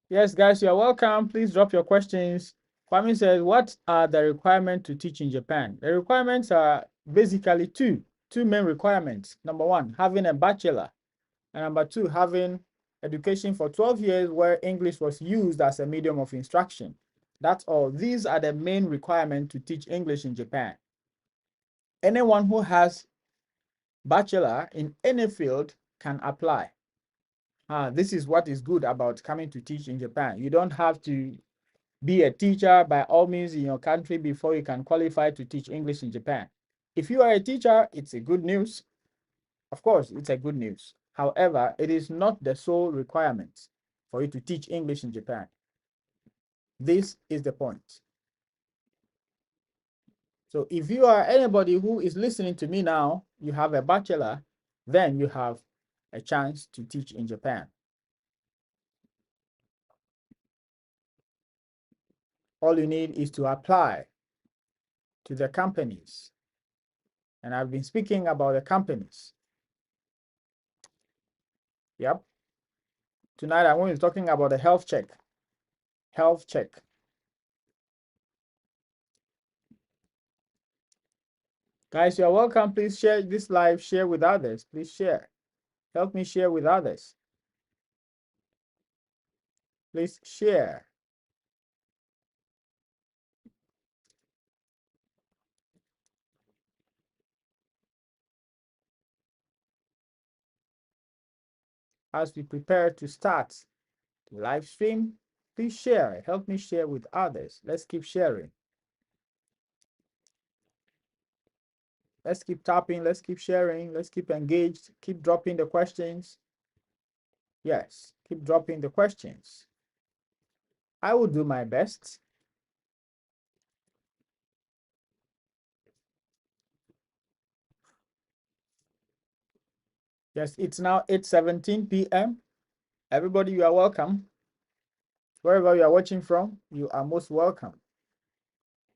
Yes, guys, you're welcome. Please drop your questions. Kwame says, what are the requirements to teach in Japan? The requirements are basically two main requirements. Number one, having a bachelor. And number two, having education for 12 years where English was used as a medium of instruction. That's all. These are the main requirements to teach English in Japan. Anyone who has bachelor in any field can apply. This is what is good about coming to teach in Japan. You don't have to be a teacher by all means in your country before you can qualify to teach English in Japan. If you are a teacher, it's a good news. Of course, it's a good news. However, it is not the sole requirement for you to teach English in Japan. This is the point. So if you are anybody who is listening to me now, you have a bachelor, then you have a chance to teach in Japan. All you need is to apply to the companies. And I've been speaking about the companies. Yep. Tonight I'm going to be talking about the health check. Health check. Guys, you're welcome. Please share this live. Share with others. Please share. Help me share with others. Please share. As we prepare to start the live stream, please share. Help me share with others. Let's keep sharing. Let's keep tapping. Let's keep sharing. Let's keep engaged. Keep dropping the questions. Yes, keep dropping the questions. I will do my best. Yes, it's now 8:17 p.m. Everybody, you are welcome. Wherever you are watching from, you are most welcome.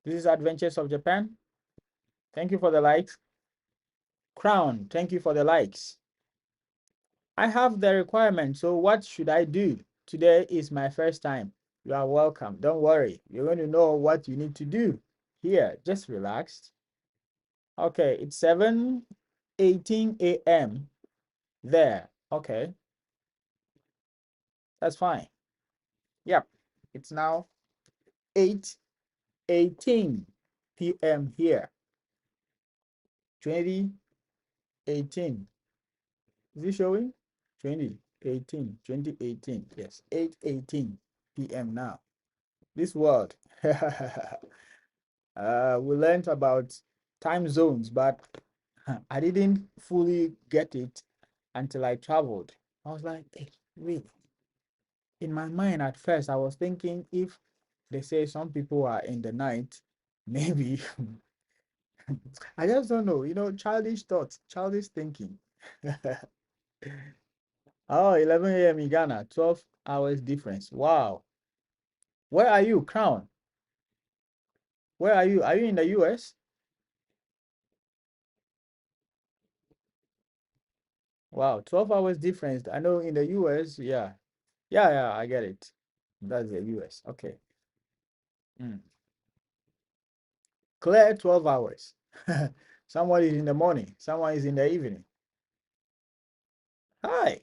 This is Adventures of Japan. Thank you for the likes. Crown, thank you for the likes. I have the requirement, so what should I do? Today is my first time. You are welcome. Don't worry. You're going to know what you need to do. Here, just relax. Okay, it's 7:18 a.m. there. Okay, that's fine. Yep, it's now 8:18 p.m. here. 2018. Is it showing? 2018. Yes, 8:18 p.m. now. This world. We learned about time zones, but I didn't fully get it until I traveled. I was like, hey, wait. In my mind at first, I was thinking if they say some people are in the night, maybe I just don't know, childish thoughts, childish thinking. Oh, 11 a.m. in Ghana, 12 hours difference. Wow. Where are you, Crown? Where are you? Are you in the US? Wow, 12 hours difference. I know in the US, yeah. Yeah, I get it. That's the US. Okay. Mm. Clear 12 hours. Someone is in the morning, someone is in the evening. Hi.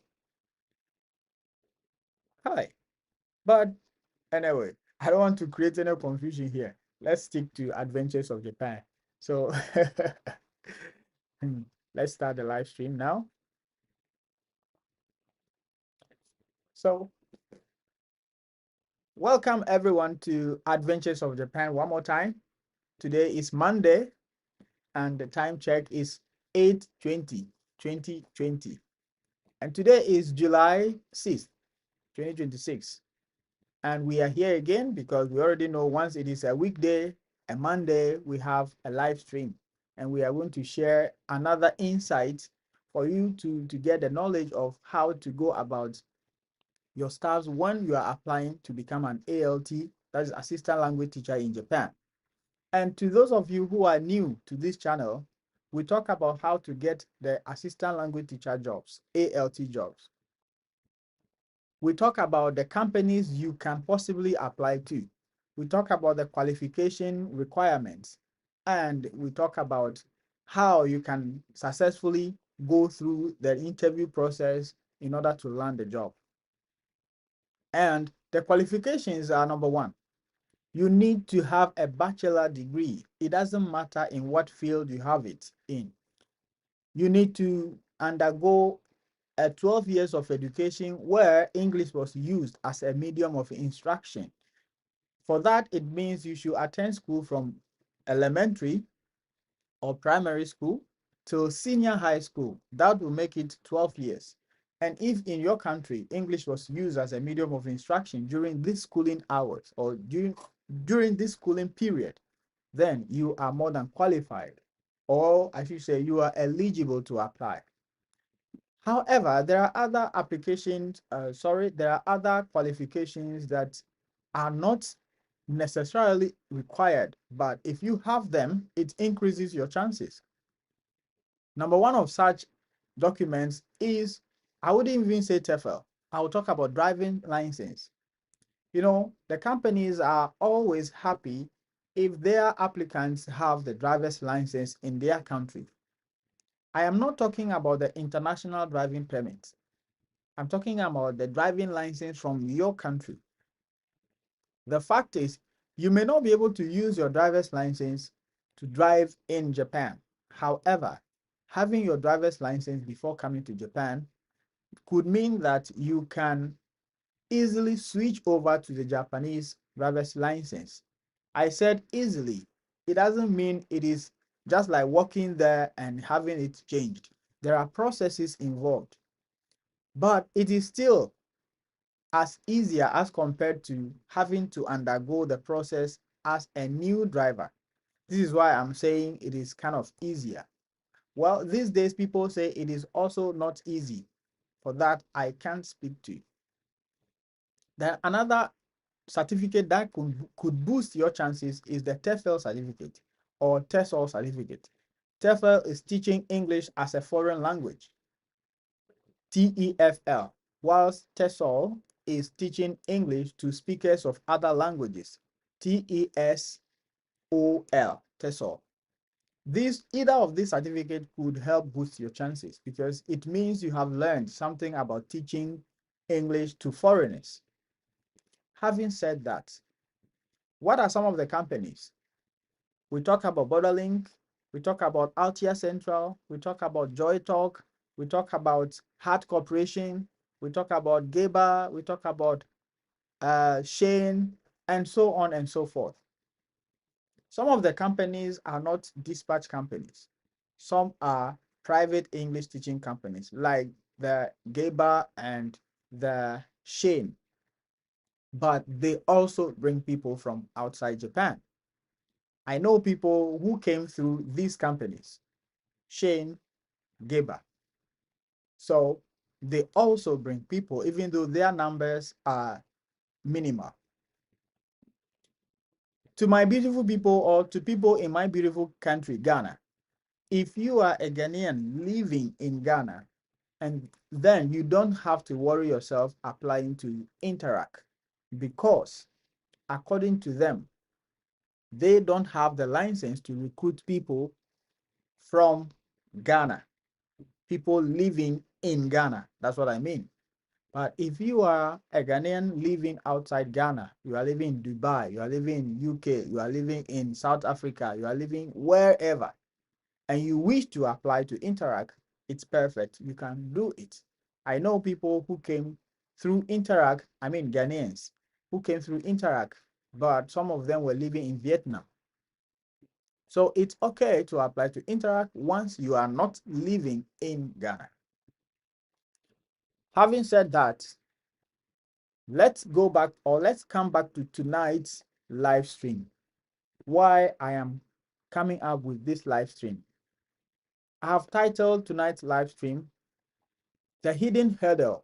Hi. But anyway, I don't want to create any confusion here. Let's stick to Adventures of Japan. So let's start the live stream now. So welcome everyone to Adventures of Japan one more time. Today is Monday and the time check is 8:20, 2020. And today is July 6th, 2026. And we are here again because we already know once it is a weekday, a Monday, we have a live stream. And we are going to share another insight for you to get the knowledge of how to go about your staffs when you are applying to become an ALT, that is Assistant Language Teacher in Japan. And to those of you who are new to this channel, we talk about how to get the Assistant Language Teacher jobs, ALT jobs. We talk about the companies you can possibly apply to. We talk about the qualification requirements, and we talk about how you can successfully go through the interview process in order to land the job. And the qualifications are: number one, you need to have a bachelor degree. It doesn't matter in what field you have it in. You need to undergo a 12 years of education where English was used as a medium of instruction. For that, it means you should attend school from elementary or primary school till senior high school. That will make it 12 years. And if in your country, English was used as a medium of instruction during this schooling hours or during this schooling period, then you are more than qualified, or I should say you are eligible to apply. However, there are other applications, there are other qualifications that are not necessarily required, but if you have them, it increases your chances. Number one of such documents is, I wouldn't even say TEFL. I will talk about driving license. You know, the companies are always happy if their applicants have the driver's license in their country. I am not talking about the international driving permit. I'm talking about the driving license from your country. The fact is, you may not be able to use your driver's license to drive in Japan. However, having your driver's license before coming to Japan could mean that you can easily switch over to the Japanese driver's license. I said easily. It doesn't mean it is just like walking there and having it changed. There are processes involved, but it is still as easier as compared to having to undergo the process as a new driver. This is why I'm saying it is kind of easier. Well, these days people say it is also not easy. For that, I can't speak to. Then another certificate that could boost your chances is the TEFL certificate or TESOL certificate. TEFL is teaching English as a foreign language, TEFL, whilst TESOL is teaching English to speakers of other languages, TESOL, TESOL. Either of these certificates could help boost your chances because it means you have learned something about teaching English to foreigners. Having said that, what are some of the companies? We talk about Borderlink, we talk about Altia Central, we talk about Joy Talk, we talk about Heart Corporation, we talk about Geba, we talk about Shane, and so on and so forth. Some of the companies are not dispatch companies. Some are private English teaching companies like the Geba and the Shane, but they also bring people from outside Japan. I know people who came through these companies, Shane, Geba. So they also bring people, even though their numbers are minimal. To my beautiful people, or to people in my beautiful country, Ghana, if you are a Ghanaian living in Ghana, and then you don't have to worry yourself applying to Interac, because according to them, they don't have the license to recruit people from Ghana, people living in Ghana. That's what I mean. But if you are a Ghanaian living outside Ghana, you are living in Dubai, you are living in UK, you are living in South Africa, you are living wherever, and you wish to apply to Interac, it's perfect. You can do it. I know people who came through Interac, I mean Ghanaians, who came through Interac, but some of them were living in Vietnam. So it's okay to apply to Interac once you are not living in Ghana. Having said that, let's go back, or let's come back to tonight's live stream. Why I am coming up with this live stream. I have titled tonight's live stream, The Hidden Hurdle,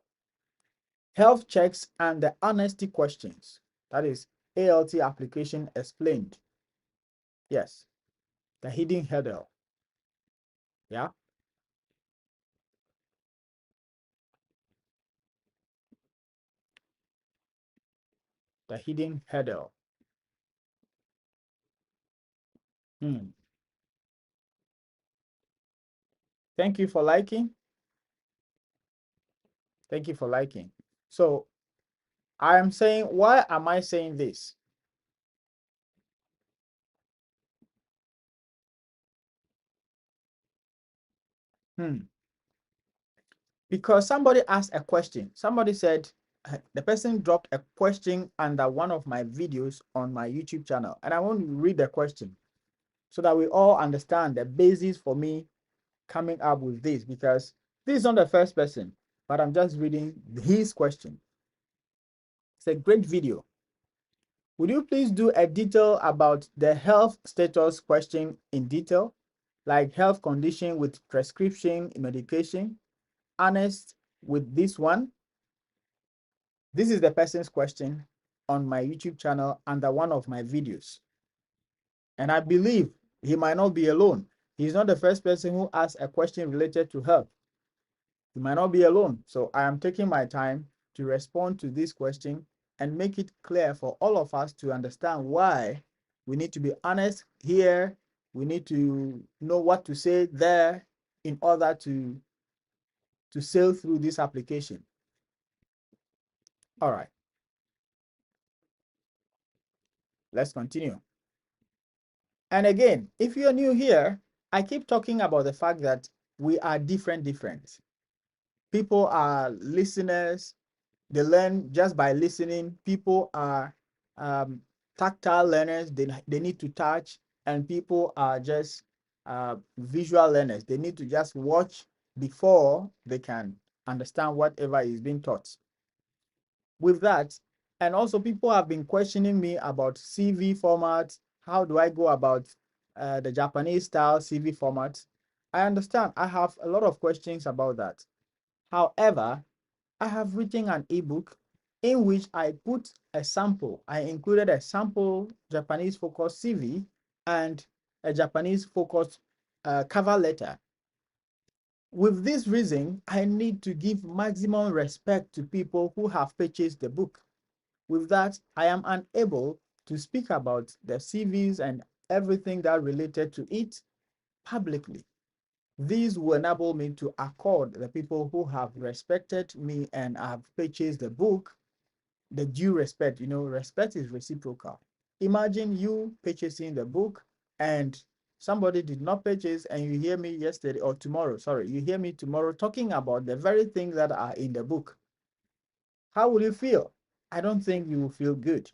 Health Checks and the Honesty Questions. That is ALT application explained. Yes, the hidden hurdle. Yeah. The hidden hurdle. Hmm. Thank you for liking. Thank you for liking. So I am saying, why am I saying this? Hmm. Because somebody asked a question. Somebody said, the person dropped a question under one of my videos on my YouTube channel. And I want to read the question so that we all understand the basis for me coming up with this, because this is not the first person, but I'm just reading his question. It's a great video. Would you please do a detail about the health status question in detail, like health condition with prescription medication, honest with this one? This is the person's question on my YouTube channel under one of my videos. And I believe he might not be alone. He's not the first person who asked a question related to health. He might not be alone. So I am taking my time to respond to this question and make it clear for all of us to understand why we need to be honest here. We need to know what to say there in order to sail through this application. All right, let's continue. And again, if you're new here, I keep talking about the fact that we are different. People are listeners. They learn just by listening. People are tactile learners. They need to touch. And people are just visual learners. They need to just watch before they can understand whatever is being taught. With that, and also people have been questioning me about CV format. How do I go about the Japanese style CV format? I understand. I have a lot of questions about that. However, I have written an ebook in which I put a sample. I included a sample Japanese focused CV and a Japanese focused cover letter. With this reason, I need to give maximum respect to people who have purchased the book. With that, I am unable to speak about the CVs and everything that related to it publicly. These will enable me to accord the people who have respected me and have purchased the book the due respect. Respect is reciprocal. Imagine you purchasing the book and somebody did not purchase, and you hear me yesterday or tomorrow, sorry, you hear me tomorrow talking about the very things that are in the book. How will you feel? I don't think you will feel good.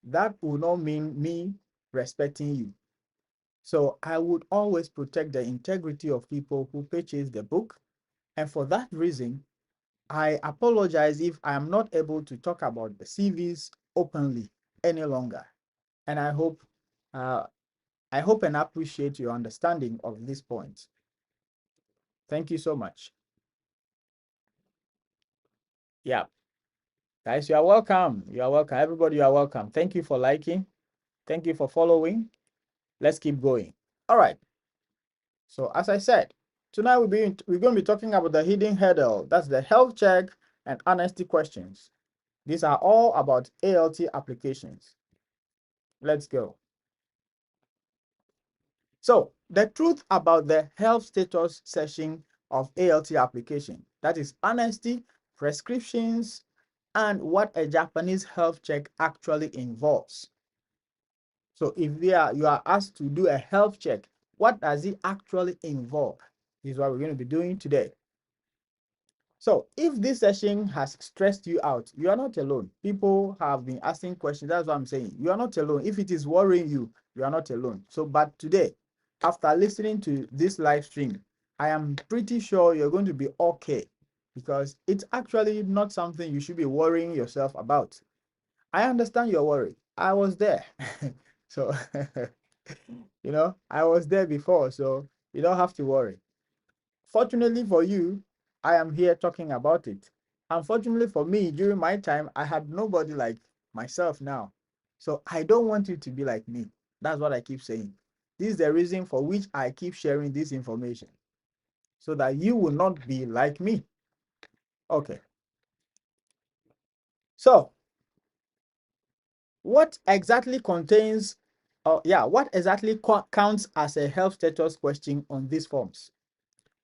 That will not mean me respecting you. So I would always protect the integrity of people who purchase the book. And for that reason, I apologize if I am not able to talk about the CVs openly any longer. And uh, I hope and appreciate your understanding of this point. Thank you so much. Yeah, guys, you are welcome. You are welcome. Everybody, you are welcome. Thank you for liking. Thank you for following. Let's keep going. All right. So as I said, tonight we're going to be talking about the hidden hurdle. That's the health check and honesty questions. These are all about ALT applications. Let's go. So the truth about the health status section of ALT application, that is honesty, prescriptions, and what a Japanese health check actually involves. So if you are asked to do a health check, what does it actually involve? This is what we're going to be doing today. So if this session has stressed you out, you are not alone. People have been asking questions. That's what I'm saying. You are not alone. If it is worrying you, you are not alone. So, but today, after listening to this live stream, I am pretty sure you're going to be okay, because it's actually not something you should be worrying yourself about. I understand your worry. I was there. So, I was there before, so you don't have to worry. Fortunately for you, I am here talking about it. Unfortunately for me, during my time, I had nobody like myself now. So I don't want you to be like me. That's what I keep saying. This is the reason for which I keep sharing this information, so that you will not be like me. Okay. So what exactly contains, what exactly counts as a health status question on these forms?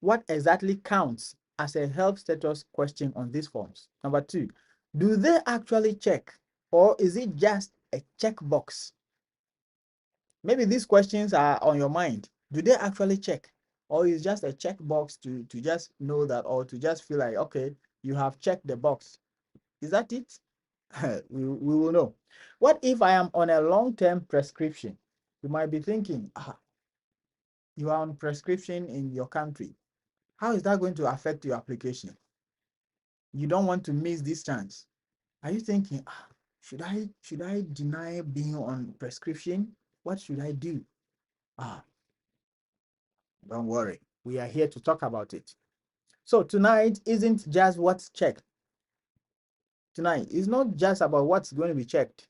What exactly counts as a health status question on these forms? Number two, do they actually check, or is it just a checkbox? Maybe these questions are on your mind. Do they actually check, or is just a checkbox to just know that, or to just feel like, okay, you have checked the box? Is that it? We will know. What if I am on a long-term prescription? You might be thinking, you are on prescription in your country. How is that going to affect your application? You don't want to miss this chance. Are you thinking, should I deny being on prescription? What should I do? Don't worry. We are here to talk about it. So tonight isn't just what's checked. Tonight is not just about what's going to be checked.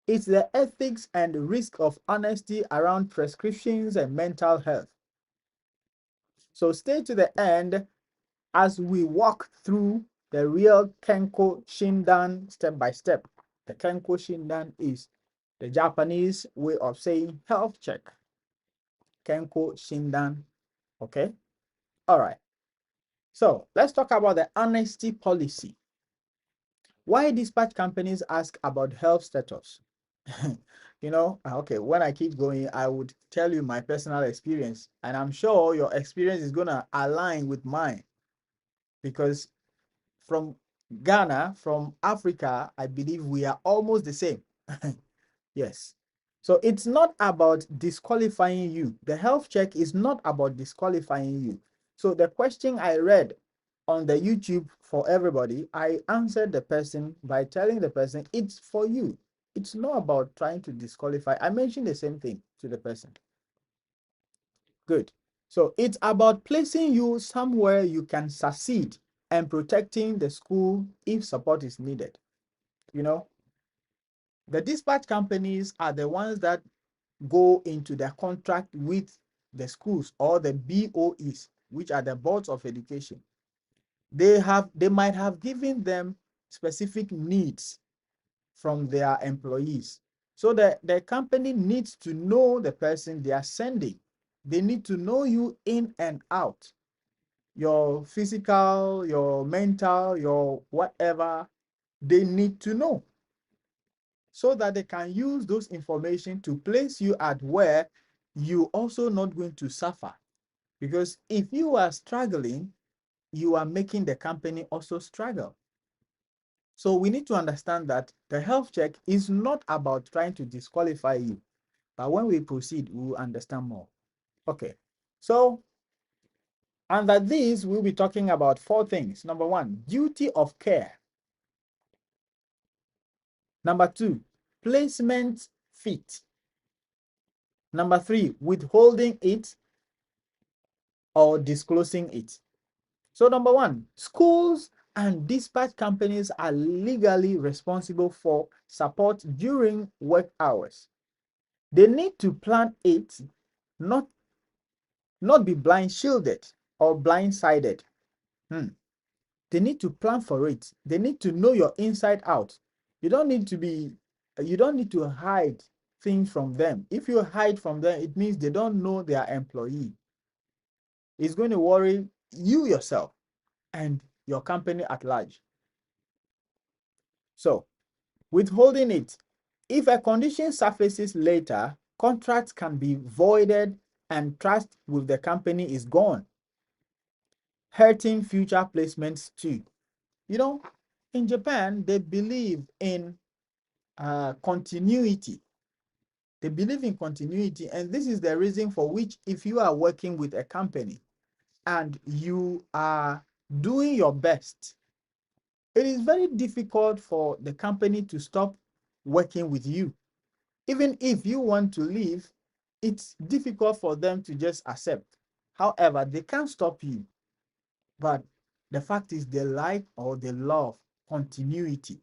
It's the ethics and risk of honesty around prescriptions and mental health. So stay to the end as we walk through the real Kenko Shindan step by step. The Kenko Shindan is the Japanese way of saying health check. Kenko Shindan. Okay. All right. So let's talk about the honesty policy. Why dispatch companies ask about health status? Okay, when I keep going, I would tell you my personal experience, and I'm sure your experience is going to align with mine because from Ghana, from Africa, I believe we are almost the same. Yes. So it's not about disqualifying you. The health check is not about disqualifying you. So the question I read on the YouTube for everybody, I answered the person by telling the person it's for you. It's not about trying to disqualify. I mentioned the same thing to the person. Good. So it's about placing you somewhere you can succeed and protecting the school if support is needed. The dispatch companies are the ones that go into the contract with the schools or the BOEs, which are the boards of education. They might have given them specific needs from their employees. So the company needs to know the person they are sending. They need to know you in and out. Your physical, your mental, your whatever, they need to know so that they can use those information to place you at where you also not going to suffer. Because if you are struggling, you are making the company also struggle. So we need to understand that the health check is not about trying to disqualify you. But when we proceed, we will understand more. Okay. So under this, we'll be talking about 4 things. Number 1, duty of care. Number 2, placement fit. Number 3, withholding it or disclosing it. So number 1, schools and dispatch companies are legally responsible for support during work hours. They need to plan it, not be blind shielded or blindsided. They need to plan for it. They need to know your inside out. You don't need to hide things from them. If you hide from them, it means they don't know their employee. It's going to worry you yourself and your company at large. So, withholding it. If a condition surfaces later, contracts can be voided and trust with the company is gone, hurting future placements too. In Japan, they believe in continuity. They believe in continuity, and this is the reason for which if you are working with a company and you are doing your best, it is very difficult for the company to stop working with you. Even if you want to leave, it's difficult for them to just accept. However, they can't stop you. But the fact is they like or they love continuity.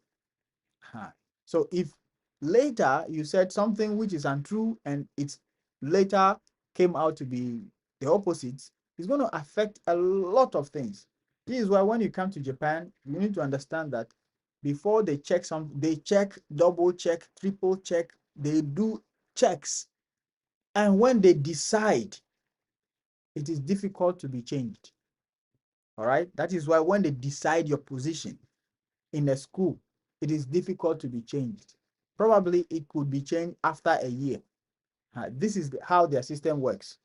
So if later you said something which is untrue and it's later came out to be the opposite, it's going to affect a lot of things. This is why when you come to Japan, you need to understand that before they check something, they check, double check, triple check, they do checks. And when they decide, it is difficult to be changed. All right. That is why when they decide your position in a school, it is difficult to be changed. Probably it could be changed after a year. This is how their system works.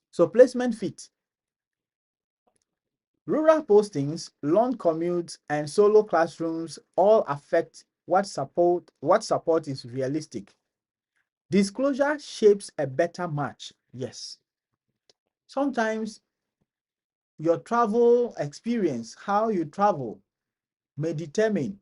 So placement fit. Rural postings, long commutes, and solo classrooms all affect what support is realistic. Disclosure shapes a better match. Yes. Sometimes your travel experience, how you travel, may determine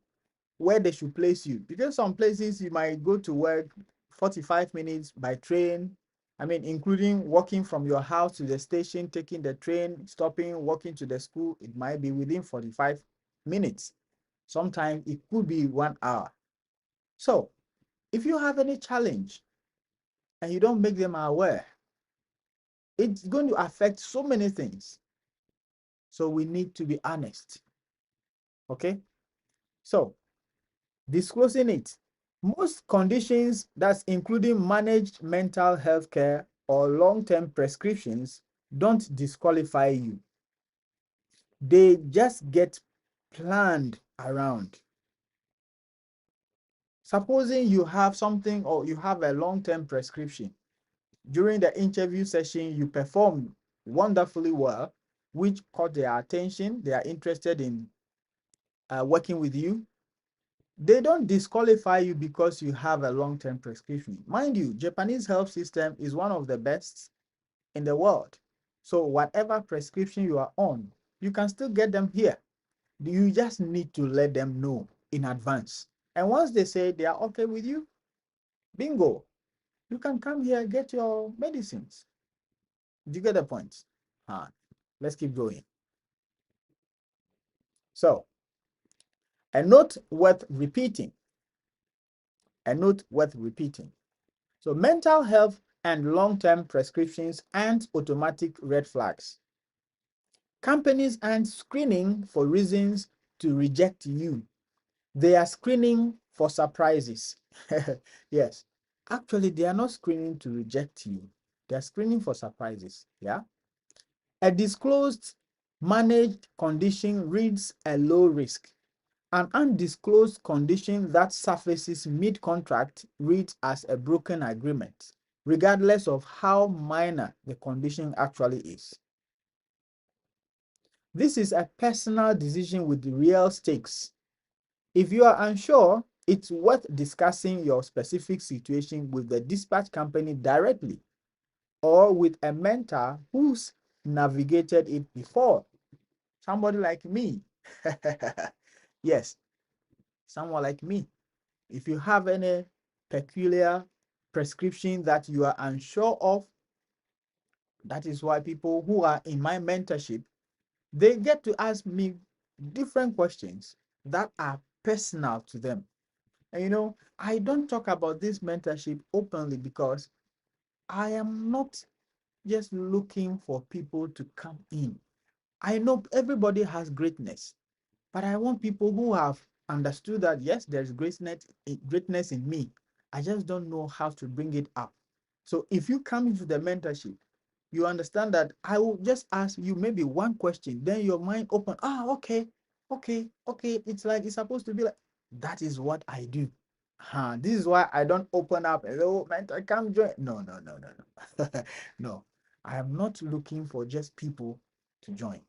where they should place you. Because some places you might go to work 45 minutes by train. I mean, including walking from your house to the station, taking the train, stopping, walking to the school, it might be within 45 minutes. Sometimes it could be 1 hour. So if you have any challenge and you don't make them aware, it's going to affect so many things. So we need to be honest. Okay? So disclosing it. Most conditions, that's including managed mental health care or long-term prescriptions, don't disqualify you. They just get planned around. Supposing you have something or you have a long-term prescription, during the interview session, you performed wonderfully well, which caught their attention. They are interested in working with you. They don't disqualify you because you have a long-term prescription. Mind you, Japanese health system is one of the best in the world. So whatever prescription you are on, you can still get them here. You just need to let them know in advance. And once they say they are okay with you, bingo, you can come here, get your medicines. Do you get the point? Let's keep going. So, a note worth repeating. A note worth repeating. So mental health and long-term prescriptions aren't automatic red flags. Companies aren't screening for reasons to reject you. They are screening for surprises. Yes. Actually, they are not screening to reject you. They are screening for surprises. Yeah. A disclosed managed condition reads a low risk. An undisclosed condition that surfaces mid-contract reads as a broken agreement, regardless of how minor the condition actually is. This is a personal decision with real stakes. If you are unsure, it's worth discussing your specific situation with the dispatch company directly or with a mentor who's navigated it before. Somebody like me. Yes, someone like me. If you have any peculiar prescription that you are unsure of, that is why people who are in my mentorship, they get to ask me different questions that are personal to them. And I don't talk about this mentorship openly because I am not just looking for people to come in. I know everybody has greatness, but I want people who have understood that, yes, there's greatness in me. I just don't know how to bring it up. So if you come into the mentorship, you understand that I will just ask you maybe one question, then your mind open. Okay. It's like it's supposed to be like that is what I do. This is why I don't open up. Hello, mentor, come join. No. No, I am not looking for just people to join.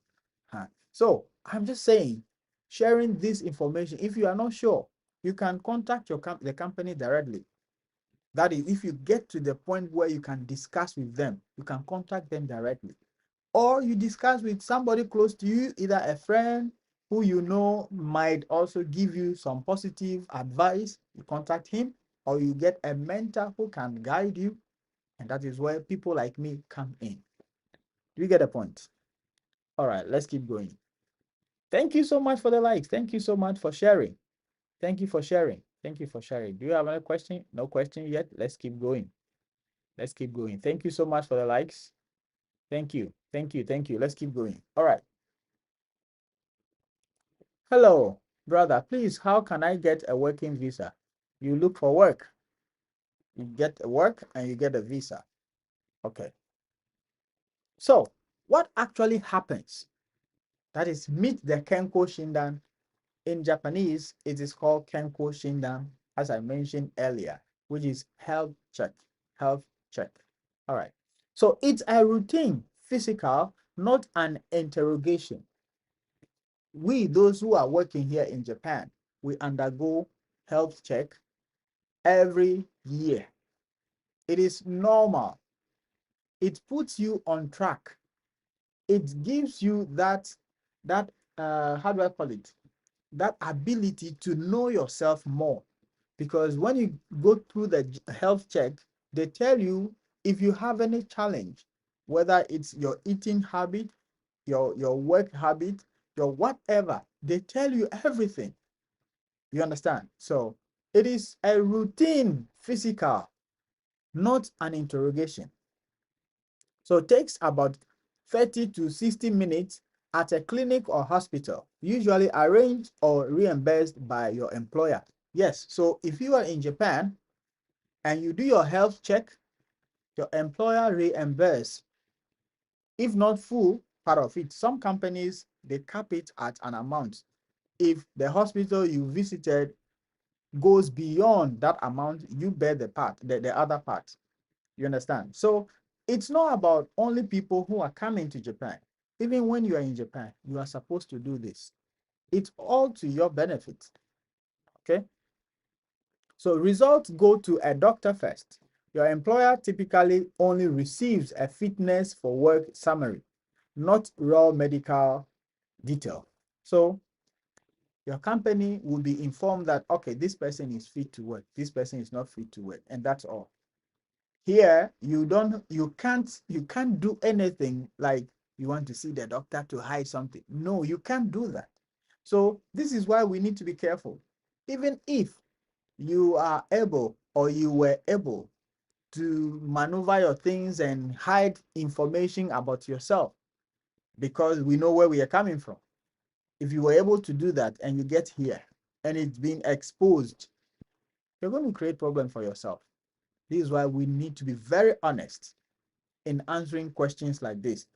So I'm just saying, sharing this information. If you are not sure, you can contact the company directly. That is, if you get to the point where you can discuss with them, you can contact them directly. Or you discuss with somebody close to you, either a friend who you know might also give you some positive advice. You contact him, or you get a mentor who can guide you. And that is where people like me come in. Do you get the point? All right, let's keep going. Thank you so much for the likes. Thank you so much for sharing. Thank you for sharing. Thank you for sharing. Do you have any question? No question yet? Let's keep going. Let's keep going. Thank you so much for the likes. Thank you. Thank you. Thank you. Let's keep going. All right. Hello. Brother, please, how can I get a working visa? You look for work. You get a work and you get a visa. Okay. So, what actually happens? That is, meet the Kenko Shindan. In Japanese, it is called Kenko Shindan, as I mentioned earlier, which is health check. Health check. All right. So, it's a routine physical, not an interrogation. We, those who are working here in Japan, we undergo health check every year. It is normal. It puts you on track. It gives you that how do I call it? That ability to know yourself more. Because when you go through the health check, they tell you if you have any challenge, whether it's your eating habit, your work habit, your whatever, they tell you everything. You understand? So it is a routine physical, not an interrogation. So it takes about 30 to 60 minutes at a clinic or hospital, usually arranged or reimbursed by your employer. Yes, so if you are in Japan and you do your health check, your employer reimburse, if not full, part of it. Some companies, they cap it at an amount. If the hospital you visited goes beyond that amount, you bear the other part. You understand? So it's not about only people who are coming to Japan. Even when you are in Japan, you are supposed to do this. It's all to your benefit. Okay. So results go to a doctor first. Your employer typically only receives a fitness for work summary, not raw medical detail. So your company will be informed that, okay, this person is fit to work, this person is not fit to work, and that's all. Here, you can't do anything like you want to see the doctor to hide something. No, you can't do that. So this is why we need to be careful. Even if you are able or you were able to maneuver your things and hide information about yourself, because we know where we are coming from. If you were able to do that and you get here and it's being exposed, you're going to create problem for yourself. This is why we need to be very honest in answering questions like this.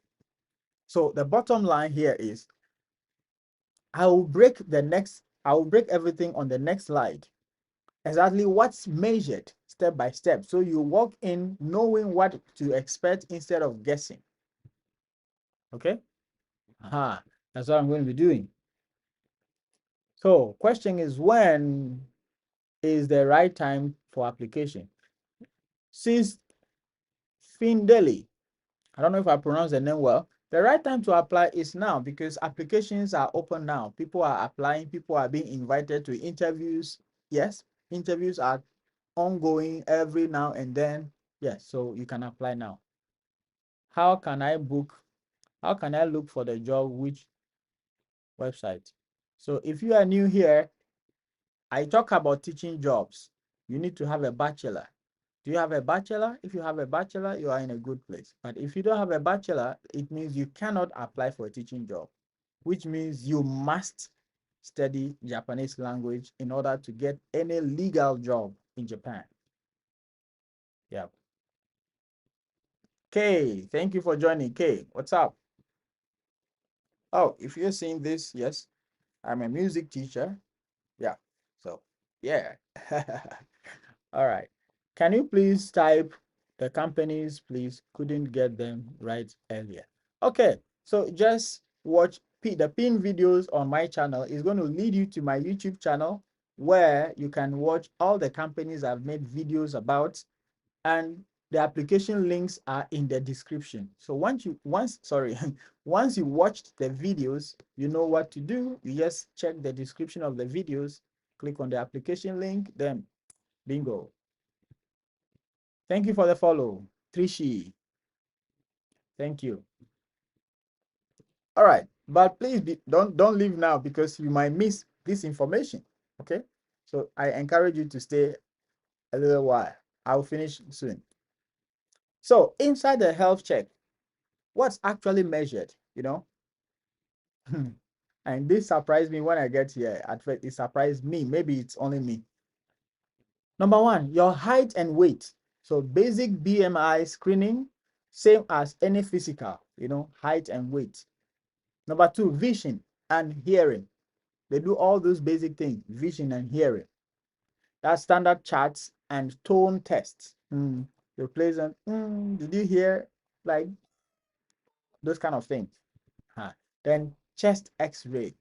So the bottom line here is I will break everything on the next slide. Exactly what's measured step by step. So you walk in knowing what to expect instead of guessing. Okay? That's what I'm going to be doing. So question is, when is the right time for application? Since Findeli, I don't know if I pronounced the name well. The right time to apply is now because applications are open now. People are applying, people are being invited to interviews. Yes, interviews are ongoing every now and then. Yes, so you can apply now. How can I book? How can I look for the job? Which website? So if you are new here, I talk about teaching jobs. You need to have a bachelor. Do you have a bachelor? If you have a bachelor, you are in a good place. But if you don't have a bachelor, it means you cannot apply for a teaching job, which means you must study Japanese language in order to get any legal job in Japan. Yeah. Kay, thank you for joining. Kay, what's up? Oh, if you're seeing this, yes, I'm a music teacher. Yeah. So, yeah. All right. Can you please type the companies, please? Couldn't get them right earlier. Okay. So just watch the pin videos on my channel. Is going to lead you to my YouTube channel where you can watch all the companies I've made videos about, and the application links are in the description. So once once you watched the videos, you know what to do. You just check the description of the videos, click on the application link, then bingo. Thank you for the follow, Trishi. Thank you. All right, but please don't leave now because you might miss this information. Okay, so I encourage you to stay a little while. I'll finish soon. So inside the health check, what's actually measured? And this surprised me when I get here. At first, it surprised me. Maybe it's only me. Number one, your height and weight. So basic BMI screening, same as any physical, height and weight. Number two, vision and hearing. They do all those basic things, vision and hearing. That's standard charts and tone tests. They place them, did you hear? Like those kind of things. Then chest x-ray.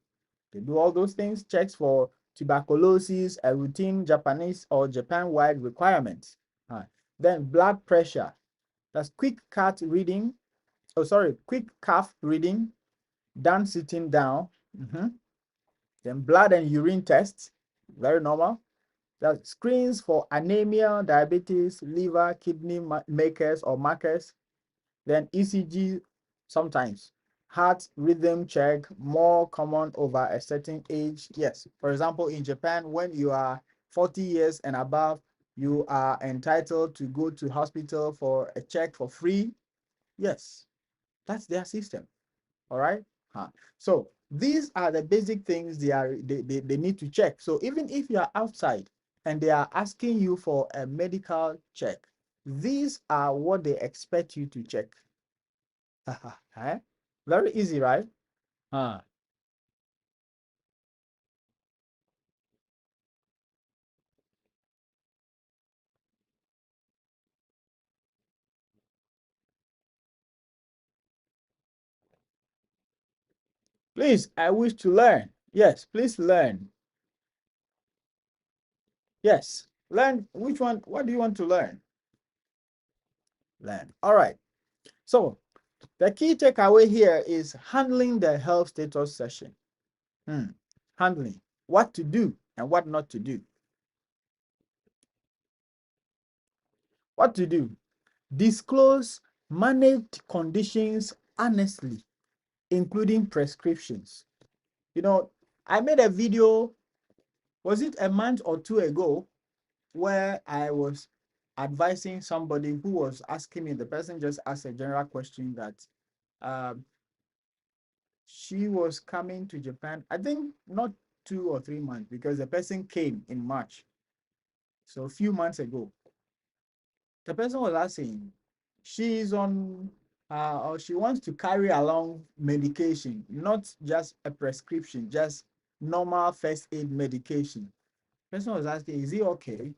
They do all those things, checks for tuberculosis, a routine Japanese or Japan-wide requirement. Then blood pressure. That's quick reading. Quick calf reading, done sitting down. Then blood and urine tests, very normal. That screens for anemia, diabetes, liver, kidney makers or markers. Then ECG sometimes. Heart rhythm check, more common over a certain age. Yes, for example, in Japan, when you are 40 years and above, you are entitled to go to hospital for a check for free. Yes, that's their system. All right. So these are the basic things they need to check. So even if you are outside and they are asking you for a medical check, these are what they expect you to check. Very easy, right? Please, I wish to learn. Yes, please learn. Yes, learn. Which one? What do you want to learn? Learn. All right. So the key takeaway here is handling the health status session. Handling what to do and what not to do. What to do? Disclose managed conditions honestly, including prescriptions. I made a video, was it a month or two ago, where I was advising somebody who was asking me, the person just asked a general question that um, she was coming to Japan, I think not 2 or 3 months, because the person came in March. So a few months ago, the person was asking, she's on, or she wants to carry along medication, not just a prescription, just normal first aid medication. The person was asking, is it okay?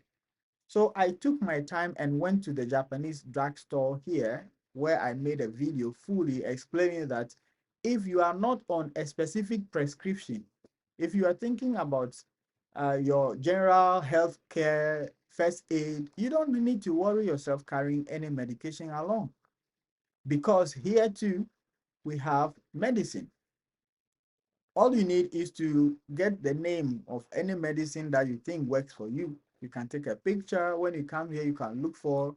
So I took my time and went to the Japanese drugstore here, where I made a video fully explaining that if you are not on a specific prescription, if you are thinking about your general health care, first aid, you don't need to worry yourself carrying any medication along. Because here too, we have medicine. All you need is to get the name of any medicine that you think works for you. You can take a picture. When you come here, you can look for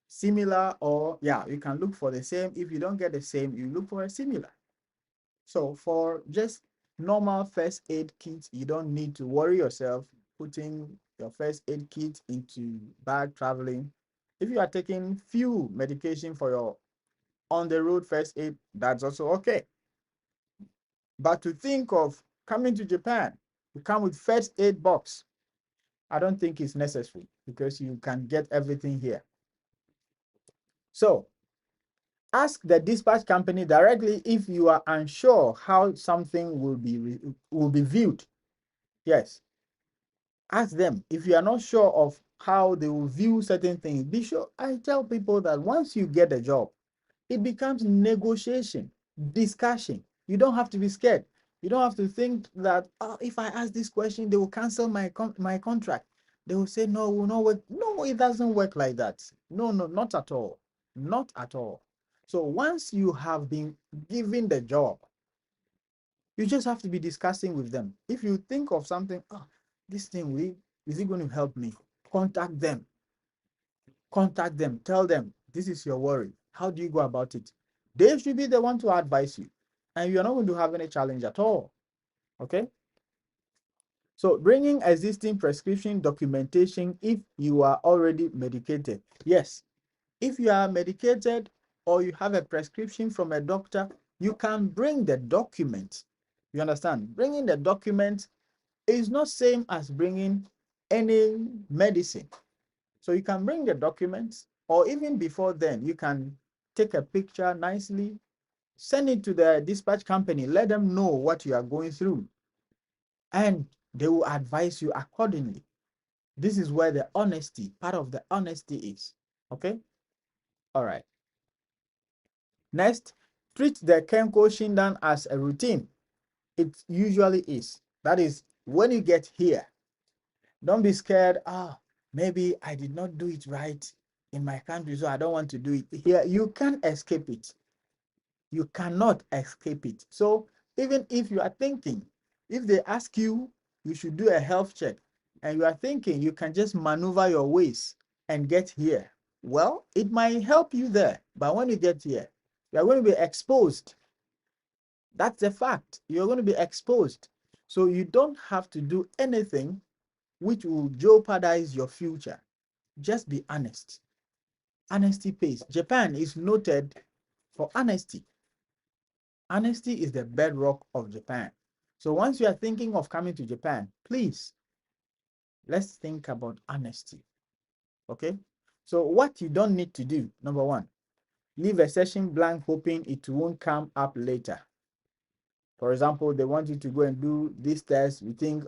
similar, or you can look for the same. If you don't get the same, you look for a similar. So for just normal first aid kits, you don't need to worry yourself putting your first aid kit into bag traveling. If you are taking few medication for your on the road first aid, that's also okay. But to think of coming to Japan, you come with first aid box, I don't think it's necessary, because you can get everything here. So ask the dispatch company directly if you are unsure how something will be viewed. Yes, ask them. If you are not sure of how they will view certain things, be sure. I tell people that once you get a job, it becomes negotiation, discussion. You don't have to be scared. You don't have to think that, oh, if I ask this question, they will cancel my contract. They will say, no, will not work. No, it doesn't work like that. No, not at all. Not at all. So once you have been given the job, you just have to be discussing with them. If you think of something, oh, this thing, is it going to help me? Contact them. Contact them. Tell them, this is your worry. How do you go about it? They should be the one to advise you. And you're not going to have any challenge at all. Okay? So bringing existing prescription documentation if you are already medicated. Yes, if you are medicated or you have a prescription from a doctor, you can bring the document. You understand? Bringing the document is not same as bringing any medicine. So you can bring the documents, or even before then, you can take a picture nicely, send it to the dispatch company, let them know what you are going through, and they will advise you accordingly. This is where the honesty, part of the honesty is. Okay? All right. Next, treat the Kenko Shindan as a routine. It usually is. That is, when you get here, don't be scared. Maybe I did not do it right in my country, so I don't want to do it here. You can't escape it. You cannot escape it. So even if you are thinking, if they ask you, you should do a health check, and you are thinking you can just maneuver your ways and get here, well, it might help you there. But when you get here, you are going to be exposed. That's a fact. You're going to be exposed. So you don't have to do anything which will jeopardize your future. Just be honest. Honesty pays. Japan is noted for honesty. Honesty is the bedrock of Japan. So once you are thinking of coming to Japan, please, let's think about honesty. Okay? So what you don't need to do, number one, leave a session blank hoping it won't come up later. For example, they want you to go and do this test. You think,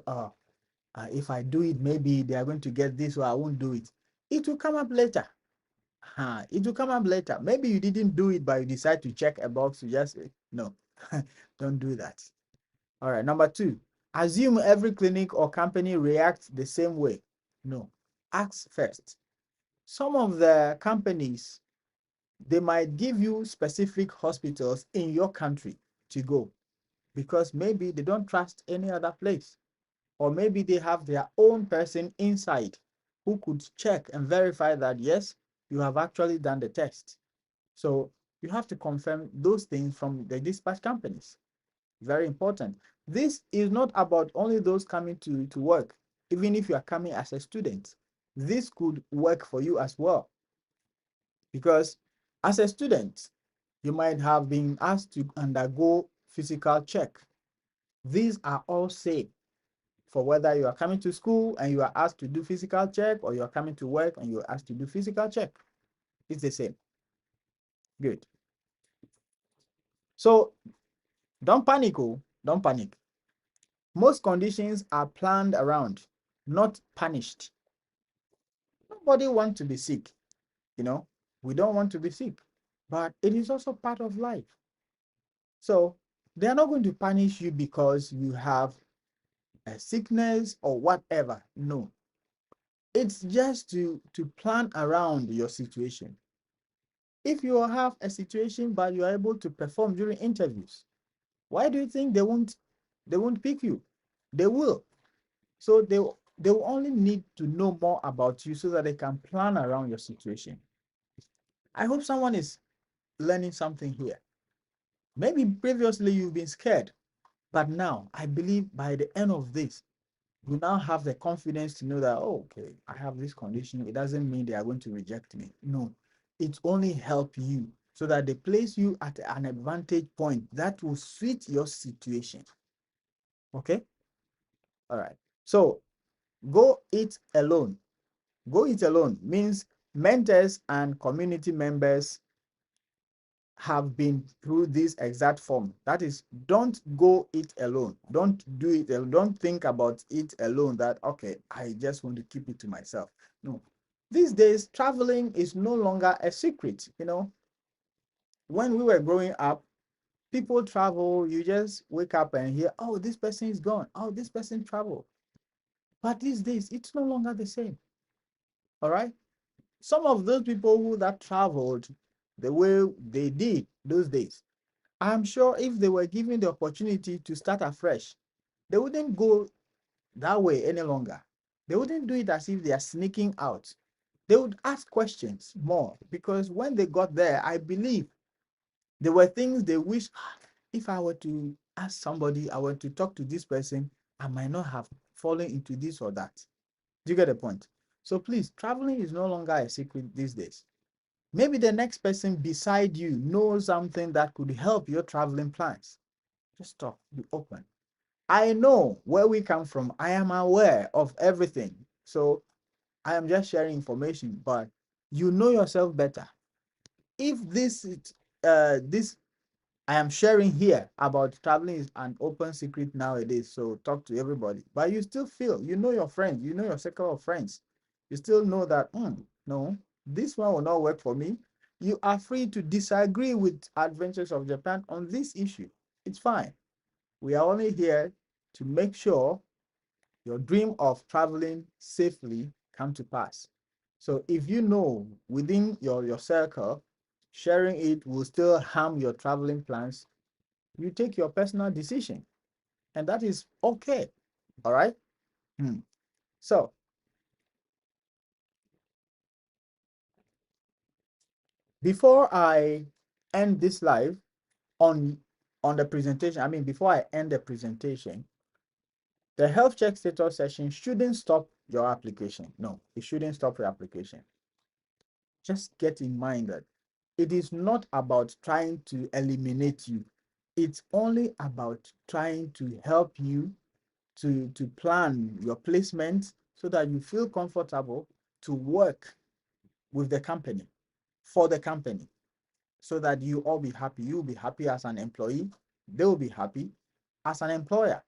if I do it, maybe they are going to get this, or I won't do it. It will come up later. It will come up later. Maybe you didn't do it, but you decide to check a box to just say, no, don't do that. All right. Number two, assume every clinic or company reacts the same way. No, ask first. Some of the companies, they might give you specific hospitals in your country to go because maybe they don't trust any other place, or maybe they have their own person inside who could check and verify that, yes, you have actually done the test. So you have to confirm those things from the dispatch companies. Very important. This is not about only those coming to work. Even if you are coming as a student, this could work for you as well. Because as a student, you might have been asked to undergo physical check. These are all same for whether you are coming to school and you are asked to do physical check, or you are coming to work and you are asked to do physical check. It's the same. Good. So don't panic. Don't panic. Most conditions are planned around, not punished. Nobody wants to be sick. We don't want to be sick, but it is also part of life. So they are not going to punish you because you have a sickness or whatever. No, it's just to plan around your situation. If you have a situation but you are able to perform during interviews, why do you think they won't pick you? They will. So they will only need to know more about you so that they can plan around your situation. I hope someone is learning something here. Maybe previously you've been scared, but now I believe by the end of this, you now have the confidence to know that, oh, okay, I have this condition. It doesn't mean they are going to reject me. No, it only help you so that they place you at an advantage point that will suit your situation. Okay? All right. So go it alone. Go it alone means mentors and community members have been through this exact form. That is, don't go it alone. Don't do it alone. Don't think about it alone that, okay, I just want to keep it to myself. No. These days, traveling is no longer a secret. When we were growing up, people travel, you just wake up and hear, oh, this person is gone. Oh, this person traveled. But these days, it's no longer the same. All right? Some of those people who that traveled the way they did those days, I'm sure if they were given the opportunity to start afresh, they wouldn't go that way any longer. They wouldn't do it as if they are sneaking out. They would ask questions more, because when they got there, I believe there were things they wish, if I were to ask somebody, I were to talk to this person, I might not have fallen into this or that. Do you get the point? So please, traveling is no longer a secret these days. Maybe the next person beside you knows something that could help your traveling plans. Just talk, be open. I know where we come from. I am aware of everything. So I am just sharing information, but you know yourself better. If this I am sharing here about traveling is an open secret nowadays, so talk to everybody. But you still feel, you know your friends, you know your circle of friends. You still know that, no, this one will not work for me. You are free to disagree with Adventures of Japan on this issue. It's fine. We are only here to make sure your dream of traveling safely come to pass. So if you know within your circle, sharing it will still harm your traveling plans, you take your personal decision, and that is okay. All right. So before I end this live on the presentation, I mean before I end the presentation, the health check status session shouldn't stop your application. No, it shouldn't stop your application. Just get in mind that it is not about trying to eliminate you. It's only about trying to help you to plan your placement so that you feel comfortable to work with the company, for the company, so that you all be happy. You'll be happy as an employee. They'll be happy as an employer.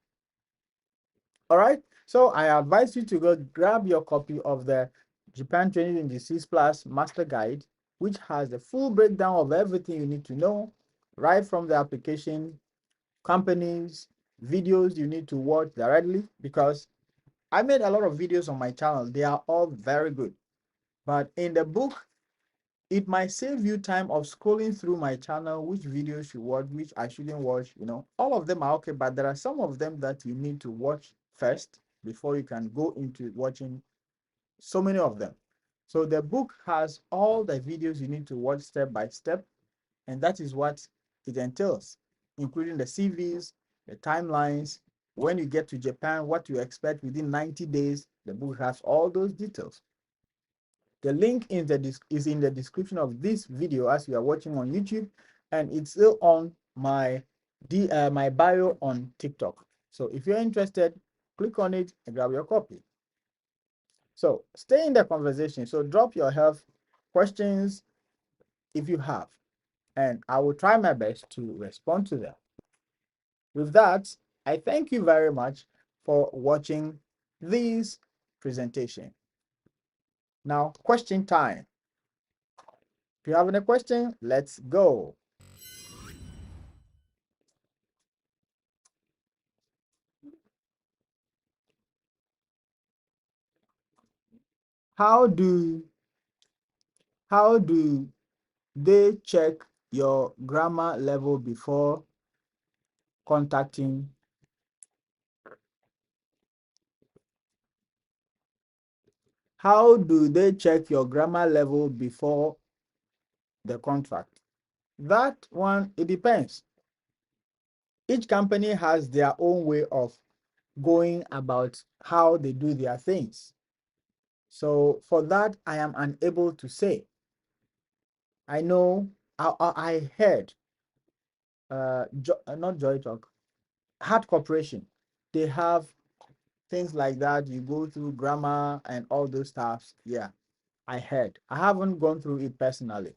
All right. So I advise you to go grab your copy of the Japan 2026 Plus Master Guide, which has the full breakdown of everything you need to know, right from the application, companies, videos you need to watch directly, because I made a lot of videos on my channel. They are all very good. But in the book, it might save you time of scrolling through my channel, which videos you watch, which I shouldn't watch. All of them are okay, but there are some of them that you need to watch first before you can go into watching so many of them. So the book has all the videos you need to watch step by step, and that is what it entails, including the CVs, the timelines, when you get to Japan, what you expect within 90 days. The book has all those details. The link is in the description of this video as you are watching on YouTube, and it's still on my my bio on TikTok. So if you're interested, click on it and grab your copy. So stay in the conversation. So drop your health questions if you have, and I will try my best to respond to them. With that, I thank you very much for watching this presentation. Now, question time. If you have any question, let's go. How do how do they check your grammar level before contacting? How do they check your grammar level before the contract? That one, it depends. Each company has their own way of going about how they do their things. So for that, I am unable to say. I know I heard not Joy Talk, Heart Corporation. They have things like that. You go through grammar and all those stuffs. Yeah, I heard. I haven't gone through it personally,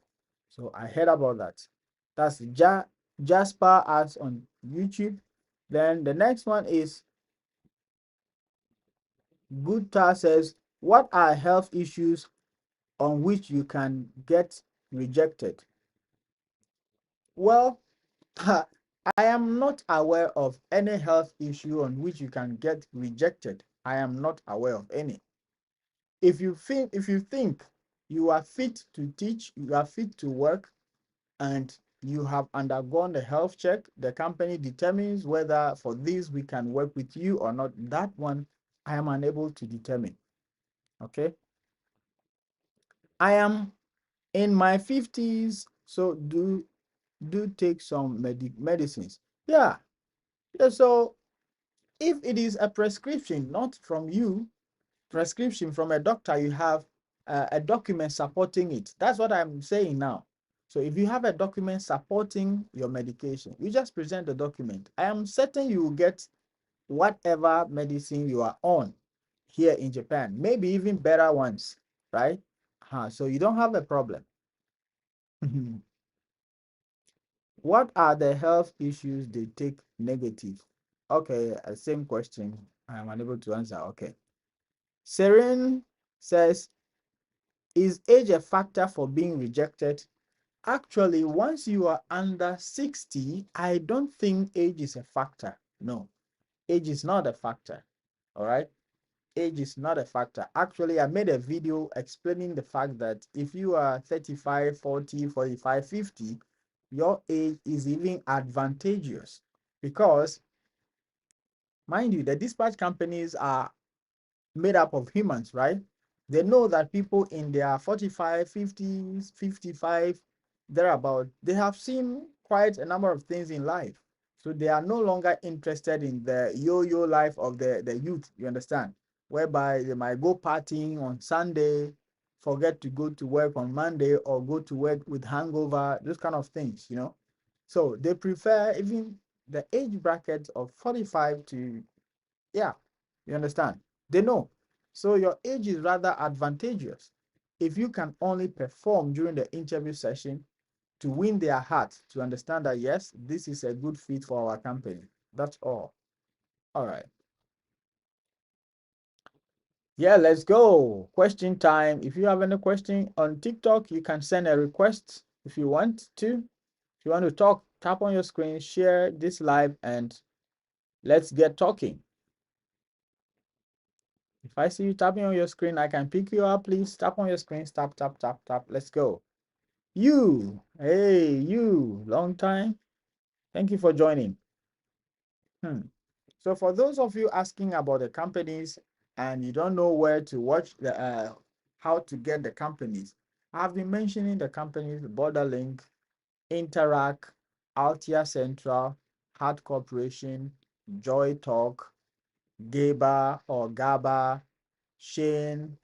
so I heard about that. That's Jasper Arts on YouTube. Then the next one is Gutta says, what are health issues on which you can get rejected? Well, I am not aware of any health issue on which you can get rejected. I am not aware of any. If you think you are fit to teach, you are fit to work, and you have undergone the health check, the company determines whether for this we can work with you or not. That one I am unable to determine. Okay. I am in my 50s, so do take some medicines. Yeah. Yeah. So if it is a prescription, not from you, prescription from a doctor, you have a document supporting it. That's what I'm saying now. So if you have a document supporting your medication, you just present the document. I am certain you will get whatever medicine you are on here in Japan, maybe even better ones, right? So you don't have a problem. What are the health issues they take negative? Okay, same question. I am unable to answer. Okay. Serene says, is age a factor for being rejected? Actually, once you are under 60, I don't think age is a factor. No, age is not a factor. All right. Age is not a factor. Actually, I made a video explaining the fact that if you are 35, 40, 45, 50, your age is even advantageous because, mind you, the dispatch companies are made up of humans, right? They know that people in their 45, 50s, 55, thereabout, they have seen quite a number of things in life. So they are no longer interested in the yo-yo life of the youth, you understand? Whereby they might go partying on Sunday, forget to go to work on Monday, or go to work with hangover, those kind of things, you know? So they prefer even the age bracket of 45 to, yeah, you understand? They know. So your age is rather advantageous if you can only perform during the interview session to win their heart, to understand that yes, this is a good fit for our company. That's all. All right. Yeah, let's go. Question time. If you have any question on TikTok, you can send a request if you want to. If you want to talk, tap on your screen, share this live, and let's get talking. If I see you tapping on your screen, I can pick you up. Please tap on your screen. Tap, tap, tap, tap. Let's go. You, hey, you, long time. Thank you for joining. So for those of you asking about the companies and you don't know where to watch the how to get the companies, I've been mentioning the companies Borderlink, Interac, Altia Central, Hart Corporation, Joy Talk, Gaba or Gaba, Shane.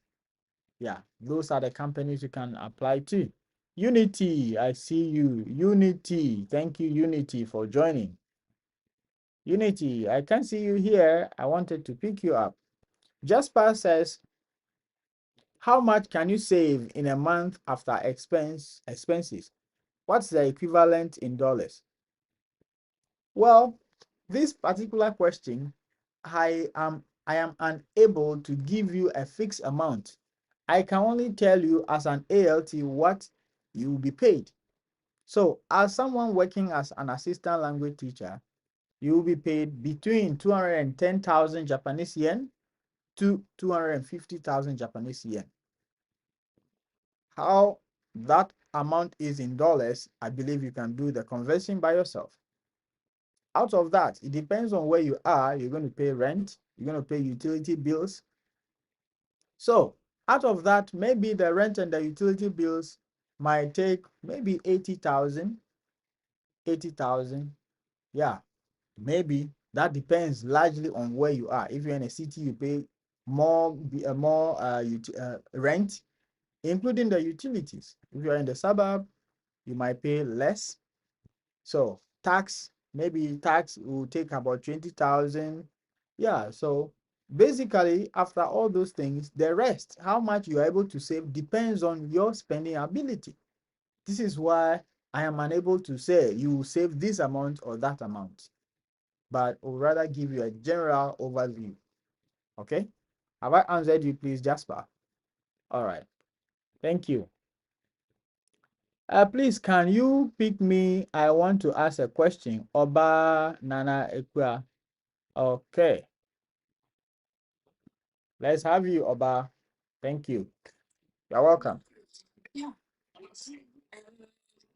Yeah, those are the companies you can apply to. Unity, I see you. Unity, thank you, Unity, for joining. Unity, I can see you here. I wanted to pick you up. Jasper says, how much can you save in a month after expenses? What's the equivalent in dollars? Well, this particular question, I am unable to give you a fixed amount. I can only tell you as an ALT what you will be paid. So, as someone working as an assistant language teacher, you will be paid between 210,000 Japanese yen to 250,000 Japanese yen. How that amount is in dollars, I believe you can do the conversion by yourself. Out of that, it depends on where you are. You're going to pay rent, you're going to pay utility bills. So, out of that, maybe the rent and the utility bills might take maybe 80,000. 80,000. Yeah, maybe that depends largely on where you are. If you're in a city, you pay more rent, including the utilities. If you're in the suburb, you might pay less. So tax, maybe tax will take about 20,000. Yeah, so basically after all those things, the rest, how much you are able to save depends on your spending ability. This is why I am unable to say you will save this amount or that amount, but will rather give you a general overview. Okay, have I answered you, please, Jasper? All right, thank you. Please, can you pick me? I want to ask a question. Oba Nana Ekua. Okay, let's have you, Oba. Thank you. You're welcome. Yeah.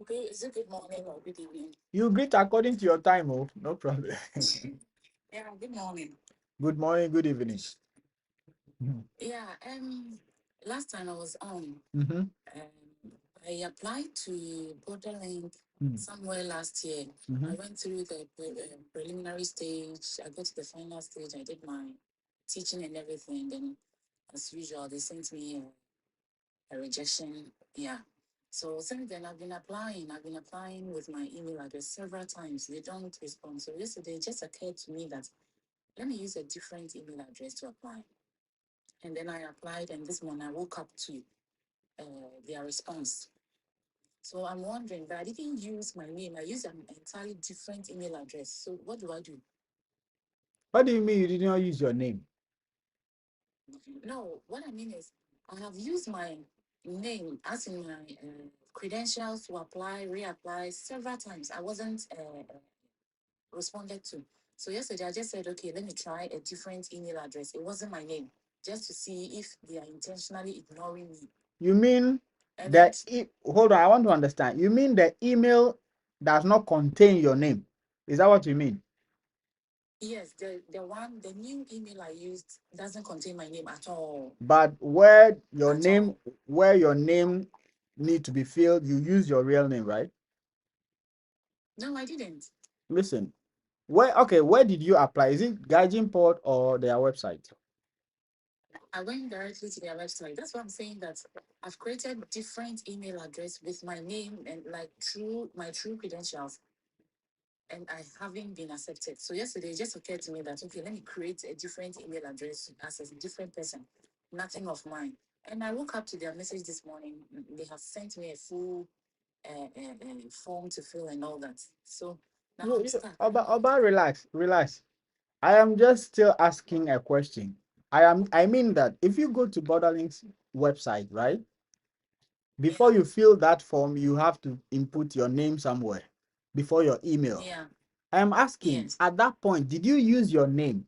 Okay, is it good morning or good evening? You greet according to your time, oh, no problem. Yeah, good morning. Good morning, good evening. Yeah, last time I was on, Mm-hmm. I applied to Borderlink somewhere last year. Mm-hmm. I went through the preliminary stage. I got to the final stage. I did my teaching and everything. Then, as usual, they sent me a rejection. Yeah. So since then, I've been applying. I've been applying with my email address several times. They don't respond. So yesterday, it just occurred to me that let me use a different email address to apply. And then I applied, and this morning I woke up to their response. So I'm wondering, but I didn't use my name. I used an entirely different email address. So what do I do? What do you mean you did not use your name? No, what I mean is I have used my name as in my credentials to apply, reapply several times. I wasn't responded to. So yesterday I just said, okay, let me try a different email address. It wasn't my name, just to see if they are intentionally ignoring me. You mean And then, that hold on, I want to understand. You mean the email does not contain your name? Is that what you mean? yes, the new email I used doesn't contain my name at all. But where your At name, all. where your name need to be filled, you use your real name, right? No, I didn't. Listen, where did you apply? Is it Guardian Port or their website? I went directly to their website. That's why I'm saying that I've created different email address with my name and like my true credentials, and I haven't been accepted. So yesterday it just occurred to me that okay, let me create a different email address as a different person, nothing of mine. And I woke up to their message this morning. They have sent me a full form to fill and all that. So now I'm stuck. I don't know what to Oba, do. relax. I am just still asking a question. I mean that if you go to Borderlink's website, right? Before Yeah, you fill that form, you have to input your name somewhere before your email. yeah, I am asking, yes, at that point, did you use your name?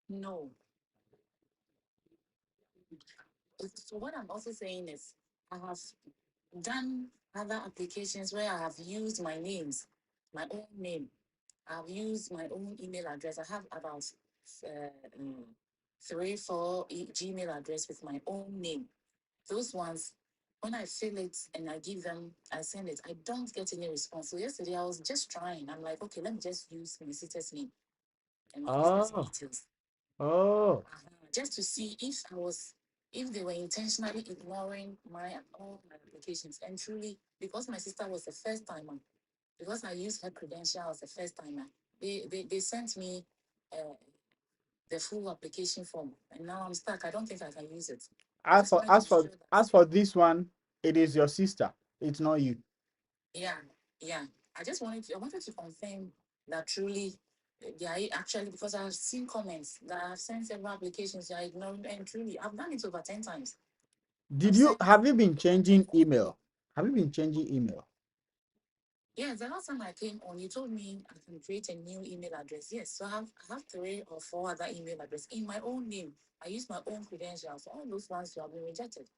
no. So what I'm also saying is I have done other applications where I have used my names, my own name. I've used my own email address. I have about um, 3, 4 Gmail address with my own name. Those ones, when I fill it and I give them, I send it, I don't get any response. So yesterday I was just trying. I'm like, okay, let me just use my sister's name and my husband's Oh, details. oh. Just to see if they were intentionally ignoring all my applications. And truly, because my sister was the first timer, because I used her credential as a first timer, they sent me uh, the full application form, and now I'm stuck. I don't think I can use it. I As just for wanted to as be for sure that, as for this one, it is your sister. It's not you. yeah, yeah. I wanted to confirm that truly they are actually, because I've seen comments that I've sent several applications, they are ignoring, and truly, I've done it over 10 times. I've sent Have you been over 10 changing email? Have you been changing email? Yeah, the last time I came on, you told me I can create a new email address. Yes, so I have 3 or 4 other email address in my own name. I use my own credentials. All those ones you have been rejected.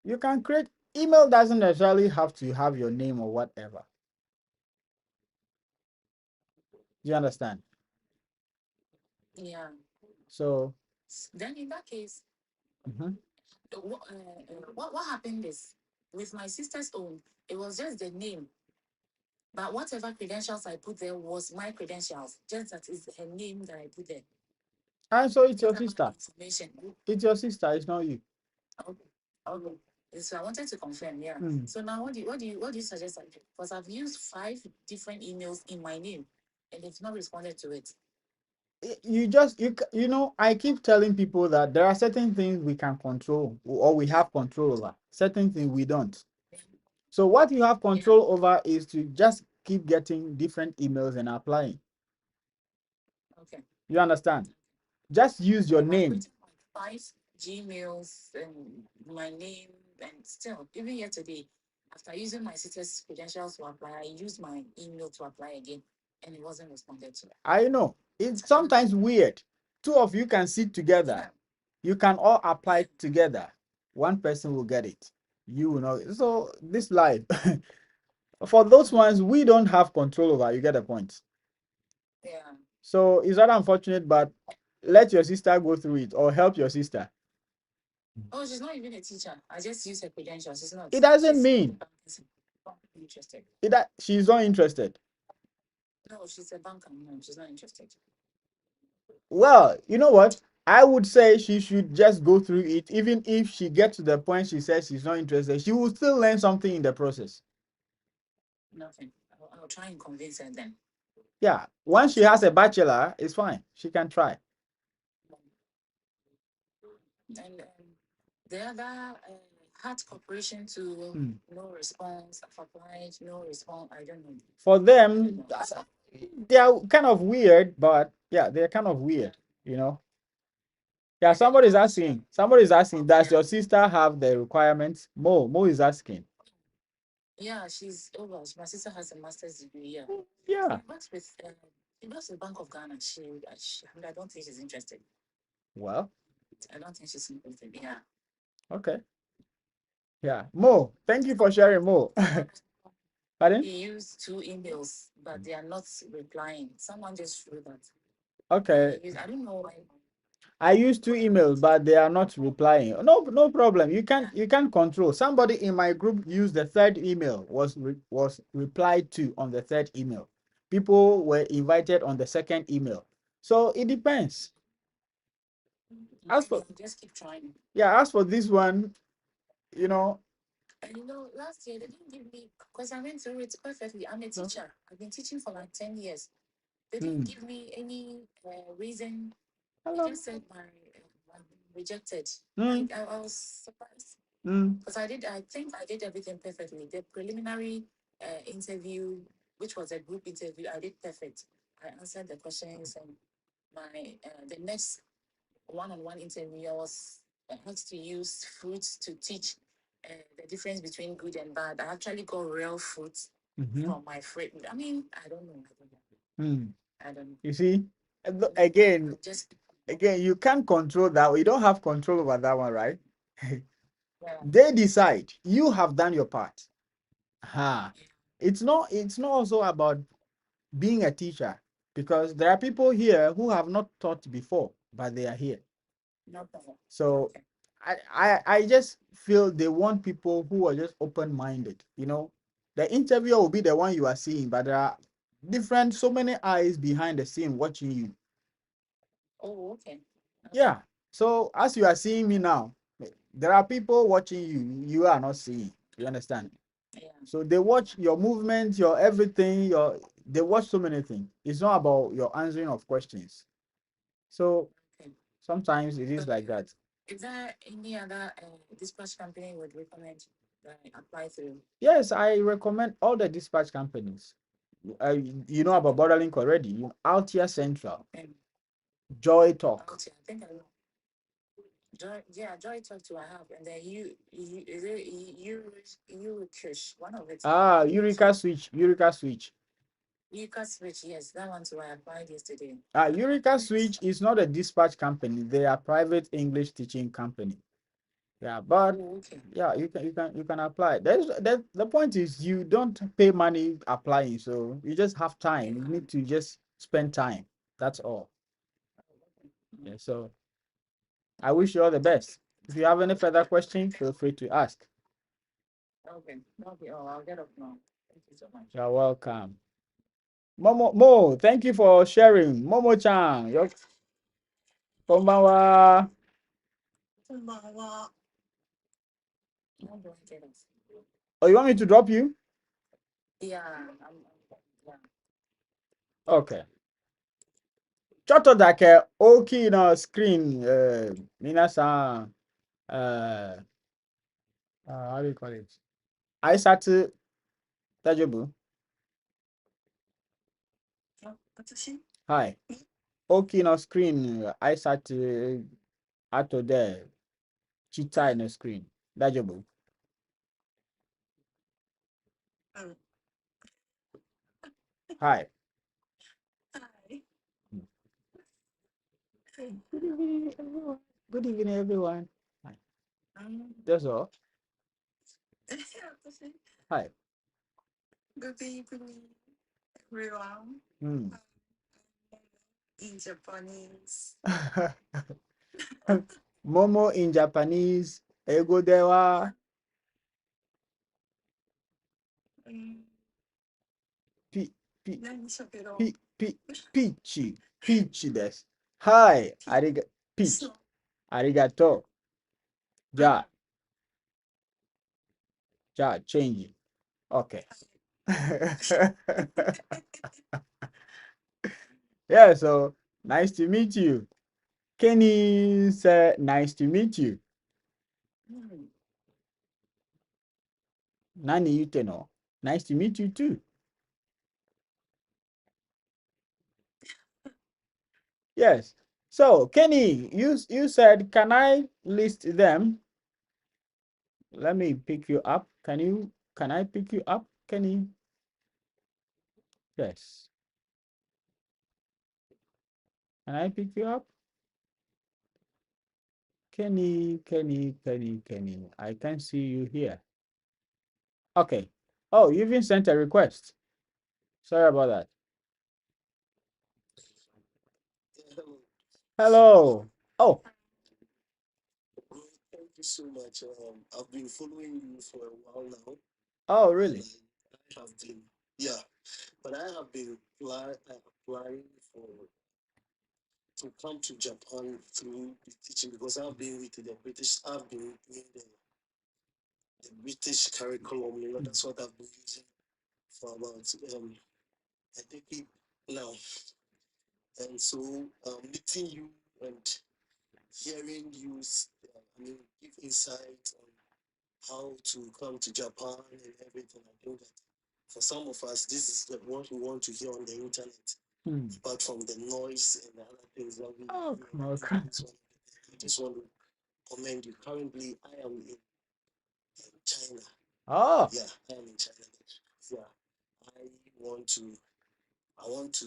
You can create email doesn't necessarily have to have your name or whatever. Do you understand? Yeah. So Then in that case, mhm. what happened is with my sister's own, it was just the name. But whatever credentials I put there was my credentials. Just that is her name that I put there. And so it's your Whatever sister. information. It's your sister, it's not you. Okay. Okay. So I wanted to confirm, yeah. Hmm. So now what do you suggest I do? Because I've used 5 different emails in my name and they've not responded to it. You know, I keep telling people that there are certain things we can control or we have control over, certain things we don't. So what you have Yeah. control over is to just keep getting different emails and applying. Okay. You understand? Just use your I've name. created like 5 Gmails and my name, and still, even yesterday, after using my sister's credentials to apply, I used my email to apply again and it wasn't responded to. I know it's I don't know. sometimes weird. Two of you can sit together. Yeah. You can all Yeah. apply together. One person will get it. You will know. So this life, for those ones we don't have control over. You get the point. Yeah. So it's not unfortunate, but let your sister go through it or help your sister. Oh, she's not even a teacher. I just use her credentials. She's not. It doesn't She's a mean banker. Not interested. that she's not interested. No, she's a banker. No, she's not interested. Well, you know what? I would say she should just go through it. Even if she gets to the point she says she's not interested, she will still learn something in the process. Nothing. I'll try and convince her then. Yeah, once she has a bachelor, it's fine. She can try. And the other heart corporation to no response. I've applied, no response. I don't know. For them, they are kind of weird, but yeah, they're kind of weird, you know. Yeah, somebody's asking. Somebody's asking, does your sister have the requirements? Mo is asking. Yeah, she's oh well, my sister has a master's degree. Yeah. Yeah. She works with Bank of Ghana. I don't think she's interested. Well, I don't think she's interested. Yeah. okay. Yeah. Mo, thank you for sharing, Mo. Pardon? He used 2 emails, but they are not replying. Someone just wrote that. Okay. I don't know why. I use 2 emails, but they are not replying. No problem. You can control. Somebody in my group used the third email, was replied to on the third email. People were invited on the second email. So it depends. As for Just keep trying. Yeah, as for this one, you know. And last year they didn't give me, because I went through it perfectly. I'm a teacher. I've been teaching for like 10 years. They didn't give me any reason. They just said I'm rejected. I was surprised. Because I think I did everything perfectly. The preliminary interview, which was a group interview, I did perfect. I answered the questions, and the next one-on-one interview, I was asked to use fruits to teach the difference between good and bad. I actually got real fruits from my friend. I mean, I don't know. I don't know. You see, again, you can't control that. You don't have control over that one, right? Yeah. They decide. You have done your part. It's not also about being a teacher, because there are people here who have not taught before, but they are here. No problem. So I just feel they want people who are just open-minded. The interviewer will be the one you are seeing, but there are so many eyes behind the scene watching you. Oh, okay. Yeah. So as you are seeing me now, there are people watching you. You are not seeing. You understand? Yeah. So they watch your movement, your everything, they watch so many things. It's not about your answering of questions. So sometimes it is like that. Is there any other dispatch company you would recommend that I apply through? Yes, I recommend all the dispatch companies. You know about Borderlink already. Altia Central, Joy Talk. Altia, I think I know. Joy Talk too. I have, and then is it Eureka? One of it. Eureka Switch. Eureka Switch. Eureka Switch, yes, that one too. I applied yesterday. Eureka Switch is not a dispatch company. They are private English teaching company. Yeah, but yeah, you can apply. The point is you don't pay money applying, so you just have time. You need to just spend time. That's all. Yeah, so I wish you all the best. If you have any further questions, feel free to ask. Okay, that'll be all. I'll get up now. Thank you so much. You're welcome. Mo, thank you for sharing. Momo-chan, konbanwa. Oh, you want me to drop you? Yeah, yeah. Okay. Choto dake oki no screen. Minasan. How do you call it? Aisatu Tajobu. Hi. Okay, no screen. Aisatu ato there. Chita in the screen. Tajobu. Hi. Good evening, everyone. Good evening, everyone. Hi. That's all. Hi. Good evening, everyone. In Japanese. Momo in Japanese. Ego dewa. Peach des. Hi. Peach. Arigato. Ja. Change. Okay. Yeah, so nice to meet you. Kenny said, nice to meet you. Nani Uteno. Nice to meet you too. Yes. So, Kenny, you said, can I list them? Let me pick you up. Can I pick you up, Kenny? Yes. Can I pick you up? Kenny. I can see you here. Okay. Oh, you even sent a request. Sorry about that. Hello. Oh, Thank you so much. I've been following you for a while now. oh, And really? I have been, yeah, but I have been applying for to come to Japan through the teaching because I've been with the British. I've been doing the British curriculum. That's what I've been using for about a decade now. And so meeting you and hearing you, give insight on how to come to Japan and everything. I think that for some of us, this is what we want to hear on the internet, apart from the noise and the other things that we Oh, hear. okay. I just want to commend you. Currently, I am in China. Oh, Yeah, I am in China. Yeah, I want to. I want to.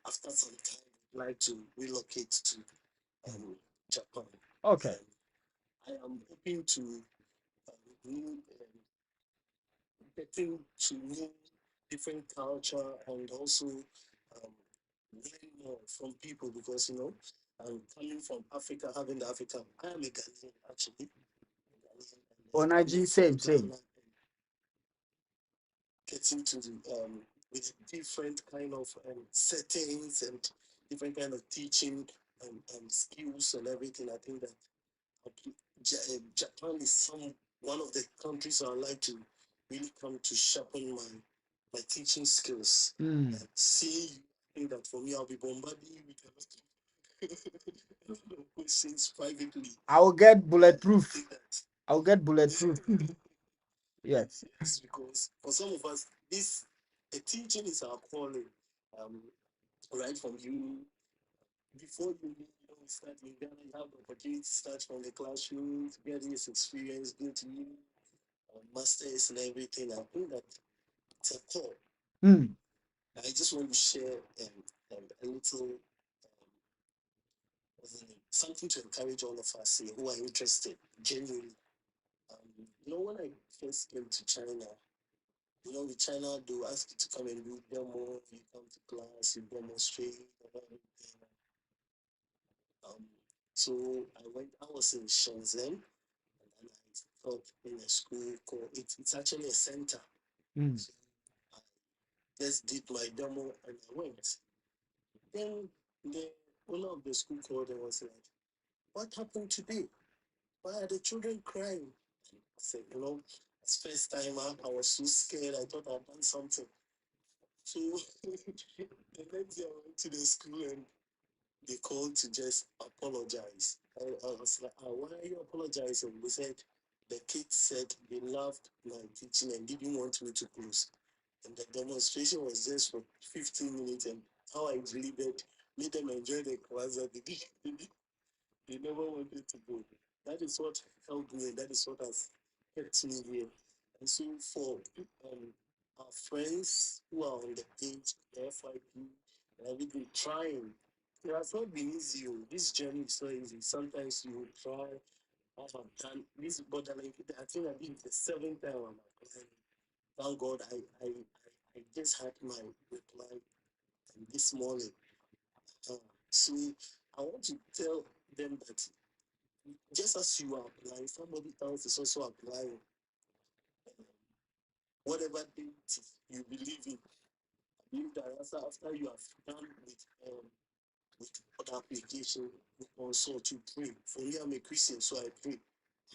After some time, like to relocate to Japan. okay. And I am hoping to new getting to know different culture and also learn more from people because I'm coming from Africa, having the Africa. I am a Ghanaian actually, Ghanaian, and then coming Onaji, from same. Ghana and getting to the with different kind of settings and different kind of teaching and skills and everything. I think that Japan is one of the countries I like to really come to sharpen my teaching skills. Mm. And seeing you, I think that for me, I'll be bombarding you with a lot of questions privately. I will get I bulletproof. think that I will get bulletproof. Yes. yes, because for some of us, this a teaching is our calling. Um, right from you before you start in Ghana, you have the opportunity to start from the classroom, to get this experience, go to you, masters and everything. I think that it's a call. Mm. I just want to share a little something to encourage all of us who are interested, genuinely. When I first came to China, with China, they will ask you to come and do demo, you come to class, you demonstrate, and everything. Um, so I was in Shenzhen, and I taught in a school called, it's actually a center. Mm. So I just did my demo and I went. Then the owner of the school called and was like, "What happened today? Why are the children crying?" I said, it's first time I was so scared. I thought I'd done something. So the next day I went to the school and they called to just apologize. I was like, why are you apologizing? They said the kids said they loved my teaching and didn't want me to close. And the demonstration was just for 15 minutes, and how I delivered made them enjoy the class that they never wanted to go. That is what helped me, and that is what has kept me here. And so for our friends who are on the page, the FYP, and everything, trying. It has not been easy. This journey is not easy. Sometimes you will try. I have done this borderline. I think I did the seventh time I'm applying. Thank God I just had my reply this morning. Uh, so I want to tell them that just as you are applying, somebody else is also applying. Whatever thing you believe in, I believe that after you have done with other application, you consult, you pray. For me, I'm a Christian, so I pray.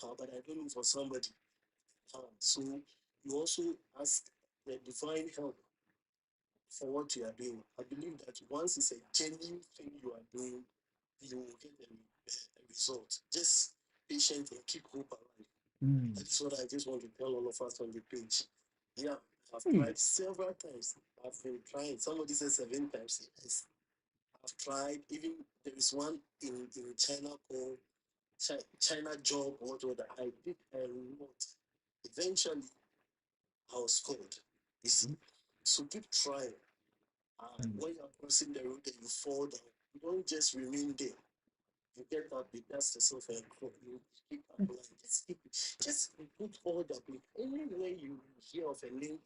But I don't know for somebody. So you also ask the divine help for what you are doing. I believe that once it's a genuine thing you are doing, you will get a result. Just patient and keep hope alive. That's what I just want to tell all of us on the page. Yeah, I've tried several times. I've been trying. Somebody said 7 times. Yes, I've tried. Even there is one in China called China job or whatever. I did a lot. Eventually, I was called. You see, so keep trying. When you're crossing the road and you fall down, you don't just remain there. You get up, you dust yourself and you keep applying. Just put all the application. Anywhere you hear of a link,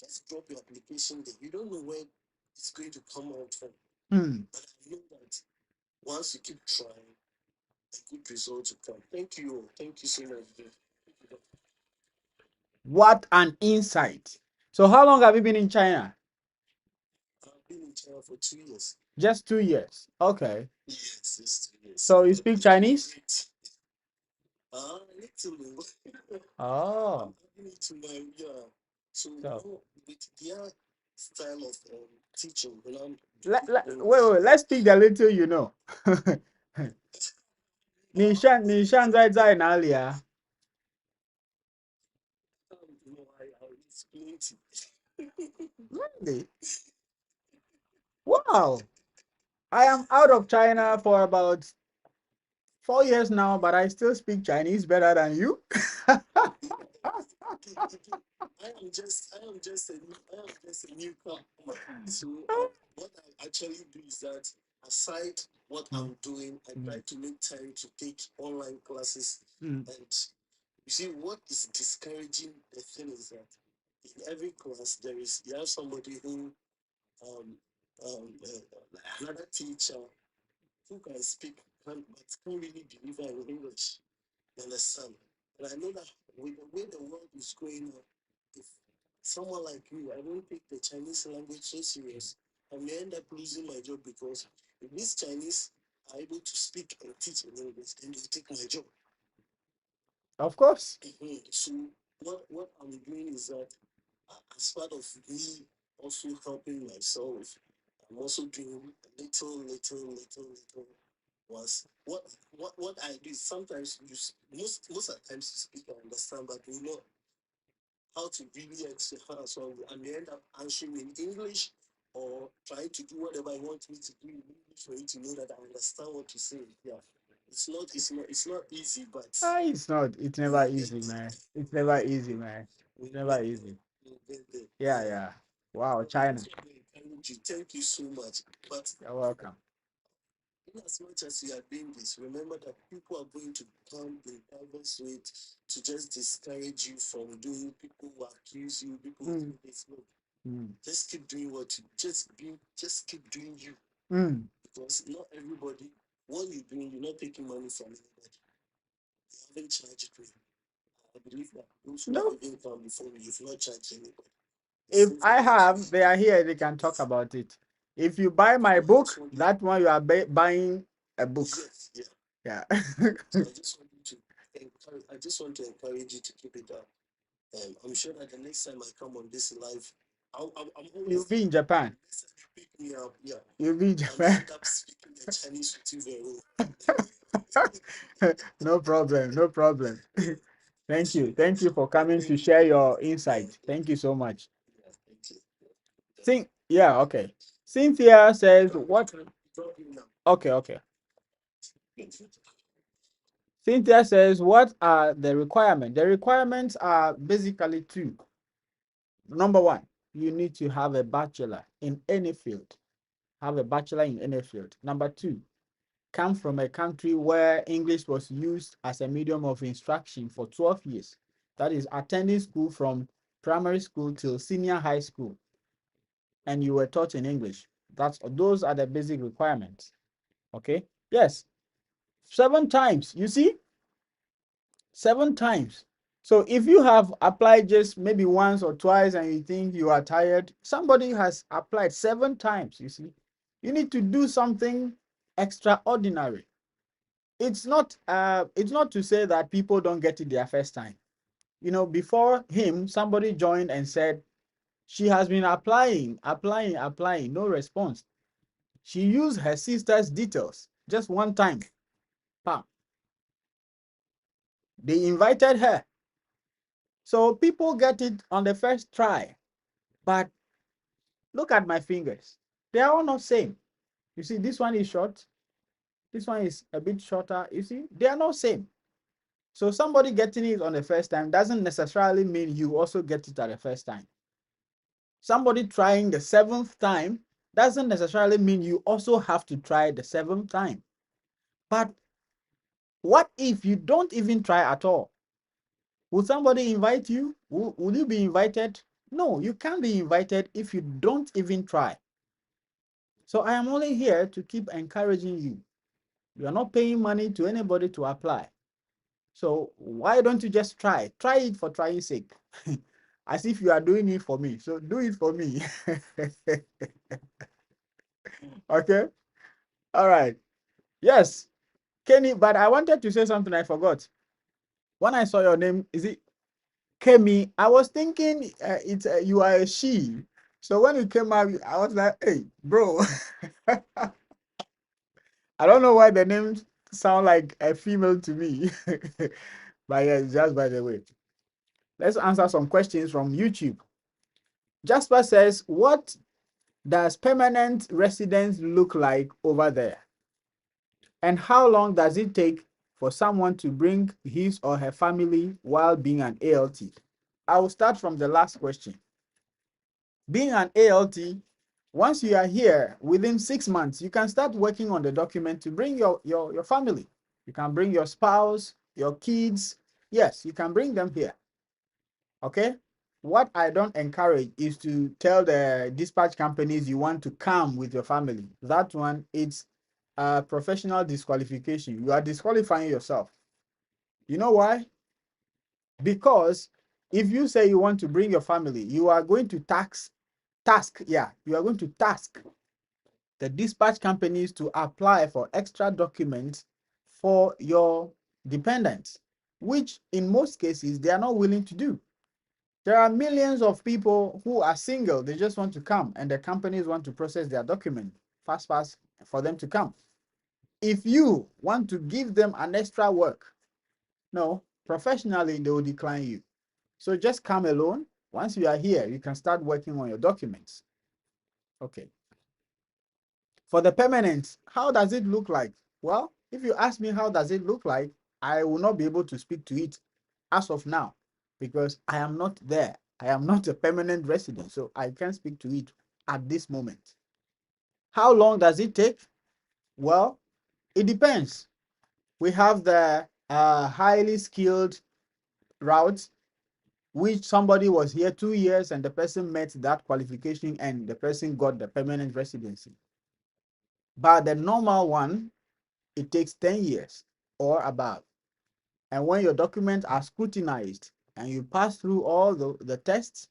just drop your application there. You don't know where it's going to come out from. But I know that once you keep trying, a good result will come. Thank you. Thank you so much. What an insight. So how long have you been in China? I've been in China for 2 years. Just 2 years. Okay. Yes, it's 2 years. So you speak Chinese? Little. Oh. I'm into my So So with their style of teaching, wait, let's speak the little you know. 你现在在哪里啊？ I explain to Really? Wow. I am out of China for about 4 years now, but I still speak Chinese better than you. I am just a newcomer. So what I actually do is that aside what I'm doing, I try to make time to take online classes. And you see, what is discouraging the thing is that in every class you have somebody who another teacher who can speak but can't really deliver in English. You understand? And I know that with the way the world is going on, if someone like you, I don't take the Chinese language so serious, I may end up losing my job because if these Chinese are able to speak and teach in English, then they take my job. Of course. So what I'm doing is that as part of me also helping myself, I'm also doing little was what I do is sometimes most of the times you speak I understand, but you know how to really express. So I may end up answering in English or trying to do whatever I want me to do in English for you to know that I understand what you say. Yeah. It's not easy, but It's not. It's never easy, man. It's never easy, man. It's never easy. Yeah. Wow, China. Thank you so much. But You're welcome. in as much as you are doing this, remember that people are going to come in diverse ways to just discourage you from doing. People who accuse you, people who do this. Look, just keep doing what you just keep doing you. Because not everybody, what you're doing, you're not taking money from anybody. You haven't charged me. I believe that those who have even come before me, you've not charged anybody. If I have, they are here, they can talk about it. If you buy my book, that one you are buying a book. Yes, yeah. So I just want to encourage you to keep it up. I'm sure that the next time I come on this live, I'm always, You'll be in Japan. next time you pick me up, yeah. You'll be in Japan. I'll end up speaking the Chinese with you very well. No problem. Thank you for coming to share your insight. Thank you so much. Yeah, thank you. Okay. Cynthia says what? Okay. Cynthia says, what are the requirements? The requirements are basically two. Number one, you need to have a bachelor in any field. Have a bachelor in any field. Number two, come from a country where English was used as a medium of instruction for 12 years. That is attending school from primary school till senior high school. And you were taught in English. Those are the basic requirements. Okay? Yes. 7 times. You see? 7 times. So if you have applied just maybe once or twice and you think you are tired, somebody has applied 7 times, you see. You need to do something extraordinary. It's not to say that people don't get it their first time. You know, before him, somebody joined and said, She has been applying, no response. She used her sister's details just one time. Bam. They invited her. So people get it on the first try. But look at my fingers. They are all not same. You see, this one is short. This one is a bit shorter. You see, they are not same. So somebody getting it on the first time doesn't necessarily mean you also get it at the first time. Somebody trying the 7th time doesn't necessarily mean you also have to try the 7th time. But what if you don't even try at all? Will somebody invite you? Will you be invited? No, you can't be invited if you don't even try. So I am only here to keep encouraging you. You are not paying money to anybody to apply. So why don't you just try? Try it for trying sake. As if you are doing it for me. So do it for me. Okay? All right. Yes, Kenny, but I wanted to say something I forgot. When I saw your name, is it Kemi? I was thinking it's you are a she. So when you came out, I was like, hey, bro. I don't know why the name sound like a female to me. But yeah, just by the way. Let's answer some questions from YouTube. Jasper says, what does permanent residence look like over there? And how long does it take for someone to bring his or her family while being an ALT? I will start from the last question. Being an ALT, once you are here within 6 months, you can start working on the document to bring your family. You can bring your spouse, your kids. Yes, you can bring them here. Okay? What I don't encourage is to tell the dispatch companies you want to come with your family. That one, it's a professional disqualification. You are disqualifying yourself. You know why? Because if you say you want to bring your family, you are going to you are going to task the dispatch companies to apply for extra documents for your dependents, which in most cases they are not willing to do. There are millions of people who are single. They just want to come, and the companies want to process their document fast for them to come. If you want to give them an extra work, no, professionally, they will decline you. So just come alone. Once you are here, you can start working on your documents. Okay. For the permanent, how does it look like? Well, if you ask me how does it look like, I will not be able to speak to it as of now because I am not there. I am not a permanent resident, so I can't speak to it at this moment. How long does it take? Well, it depends. We have the highly skilled route, which somebody was here 2 years and the person met that qualification and the person got the permanent residency. But the normal one, it takes 10 years or above. And when your documents are scrutinized and you pass through all the tests,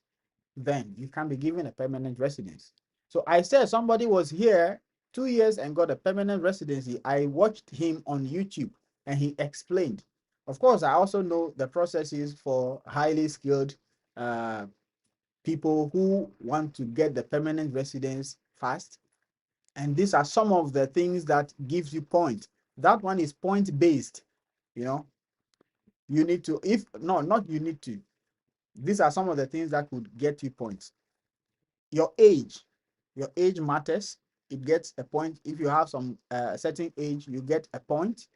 then you can be given a permanent residence. So I said somebody was here 2 years and got a permanent residency. I watched him on YouTube and he explained. Of course, I also know the processes for highly skilled people who want to get the permanent residence fast. And these are some of the things that gives you points. That one is point based. You know, you need to, if no, not you need to. These are some of the things that could get you points. Your age matters. It gets a point. If you have some certain age, you get a point.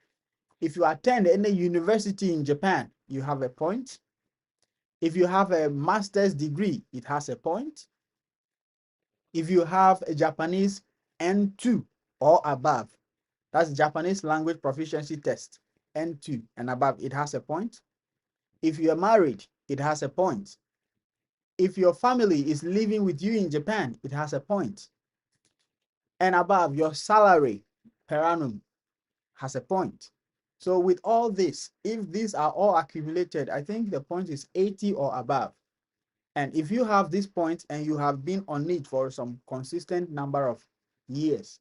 If you attend any university in Japan, you have a point. If you have a master's degree, it has a point. If you have a Japanese N2 or above, that's Japanese language proficiency test, N2 and above, it has a point. If you are married, it has a point. If your family is living with you in Japan, it has a point. And above, your salary per annum has a point. So with all this, if these are all accumulated, I think the point is 80 or above. And if you have this point and you have been on it for some consistent number of years,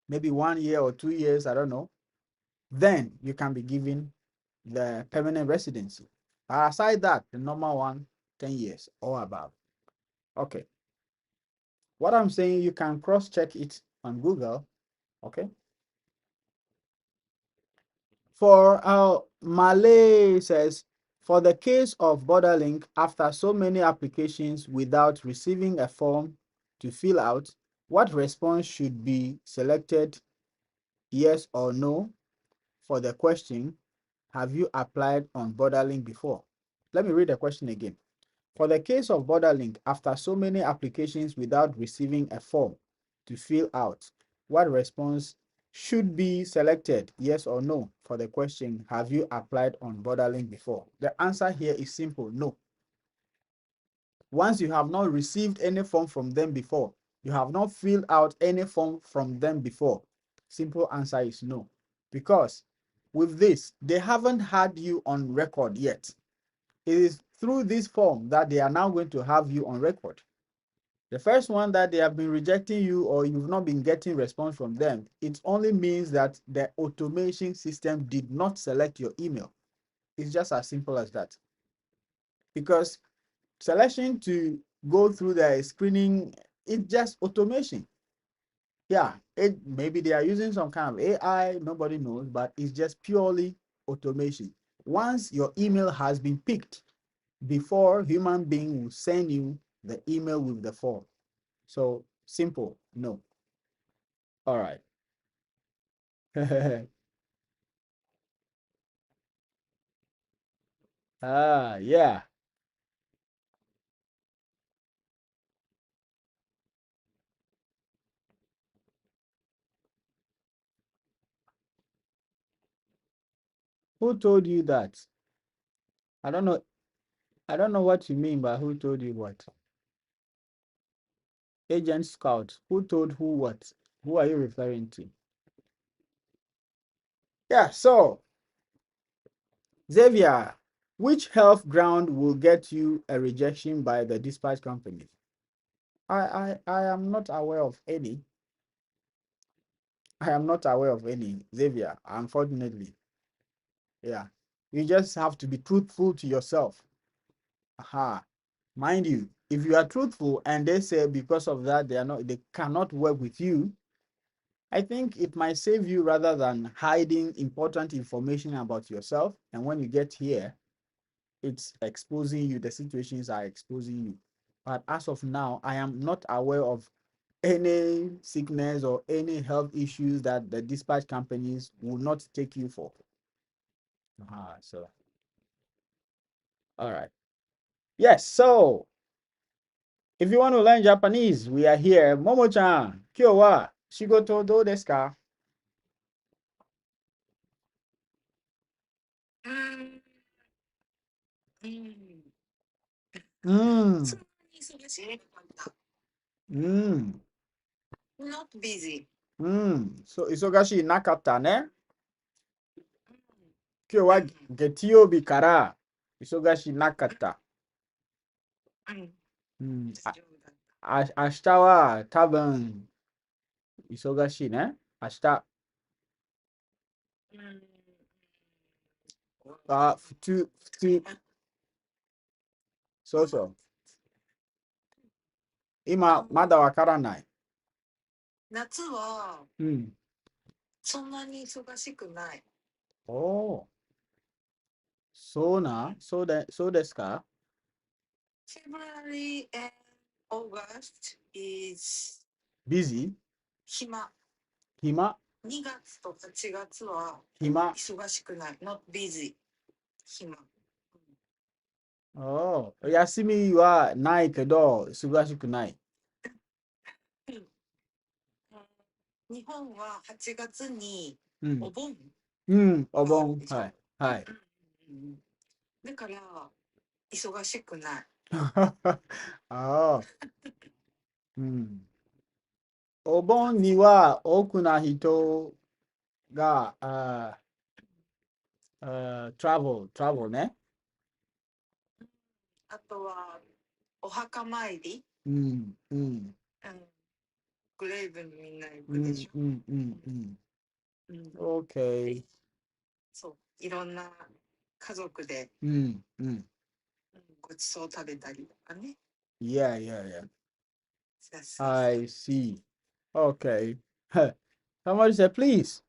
maybe 1 year or 2 years, I don't know, then you can be given the permanent residency. But aside that, the normal one, 10 years or above. Okay. What I'm saying, you can cross-check it on Google. Okay. For Malay says, for the case of Borderlink, after so many applications without receiving a form to fill out, what response should be selected, yes or no, for the question, have you applied on Borderlink before? Let me read the question again. For the case of Borderlink, after so many applications without receiving a form to fill out, what response should be selected, yes or no, for the question, have you applied on Borderlink before? The answer here is simple, no. Once you have not received any form from them before, you have not filled out any form from them before, simple answer is no. Because with this, they haven't had you on record yet. It is through this form that they are now going to have you on record. The first one that they have been rejecting you or you've not been getting response from them, it only means that the automation system did not select your email. It's just as simple as that. Because selection to go through the screening, it's just automation. Yeah, maybe they are using some kind of AI, nobody knows, but it's just purely automation. Once your email has been picked, before human being will send you the email with the form. So simple, no. All right. Yeah. Who told you that? I don't know. I don't know what you mean by who told you what. Agent Scout. Who told who what? Who are you referring to? Yeah, so Xavier, which health ground will get you a rejection by the dispatch company? I am not aware of any. I am not aware of any, Xavier, unfortunately. Yeah. You just have to be truthful to yourself. Aha. Mind you, if you are truthful and they say because of that they cannot work with you, I think it might save you rather than hiding important information about yourself. And when you get here, it's exposing you, the situations are exposing you. But as of now, I am not aware of any sickness or any health issues that the dispatch companies will not take you for. So, all right. Yes, so if you want to learn Japanese, we are here. Momo-chan, kyo wa shigoto do desu ka? うーん、うん、うん、そんなに忙しくなかった。うん、Not busy. うん。そう、忙しいなかったね。今日はうん、月曜日から忙しいなかった。うん、うん、大丈夫だった。明日は多分忙しいね。明日。うん、普通、そうそう。今、まだわからない。夏はうん。そんなに忙しくない。おお、そうですか？ February and August is busy? 暇。暇2月と8月は暇。忙しくない。Not busy. 暇。おお、休みはないけど、忙しくない。うん日本は8月にうん。お盆うん、おがある盆。でしょ。はい。はい。うんだから忙しくない。ああ、うん。お盆には多くな人が、トラブルね。あとはお墓参り、うん、うん、うん、グレーブにみんな行うん、くでしょ。うん、うん、うん。うん、OK。そういろんな家族で、うん、うん。ごちそう食べたりとかね。Yeah, yeah, yeah. I see. Okay. Somebody said, please.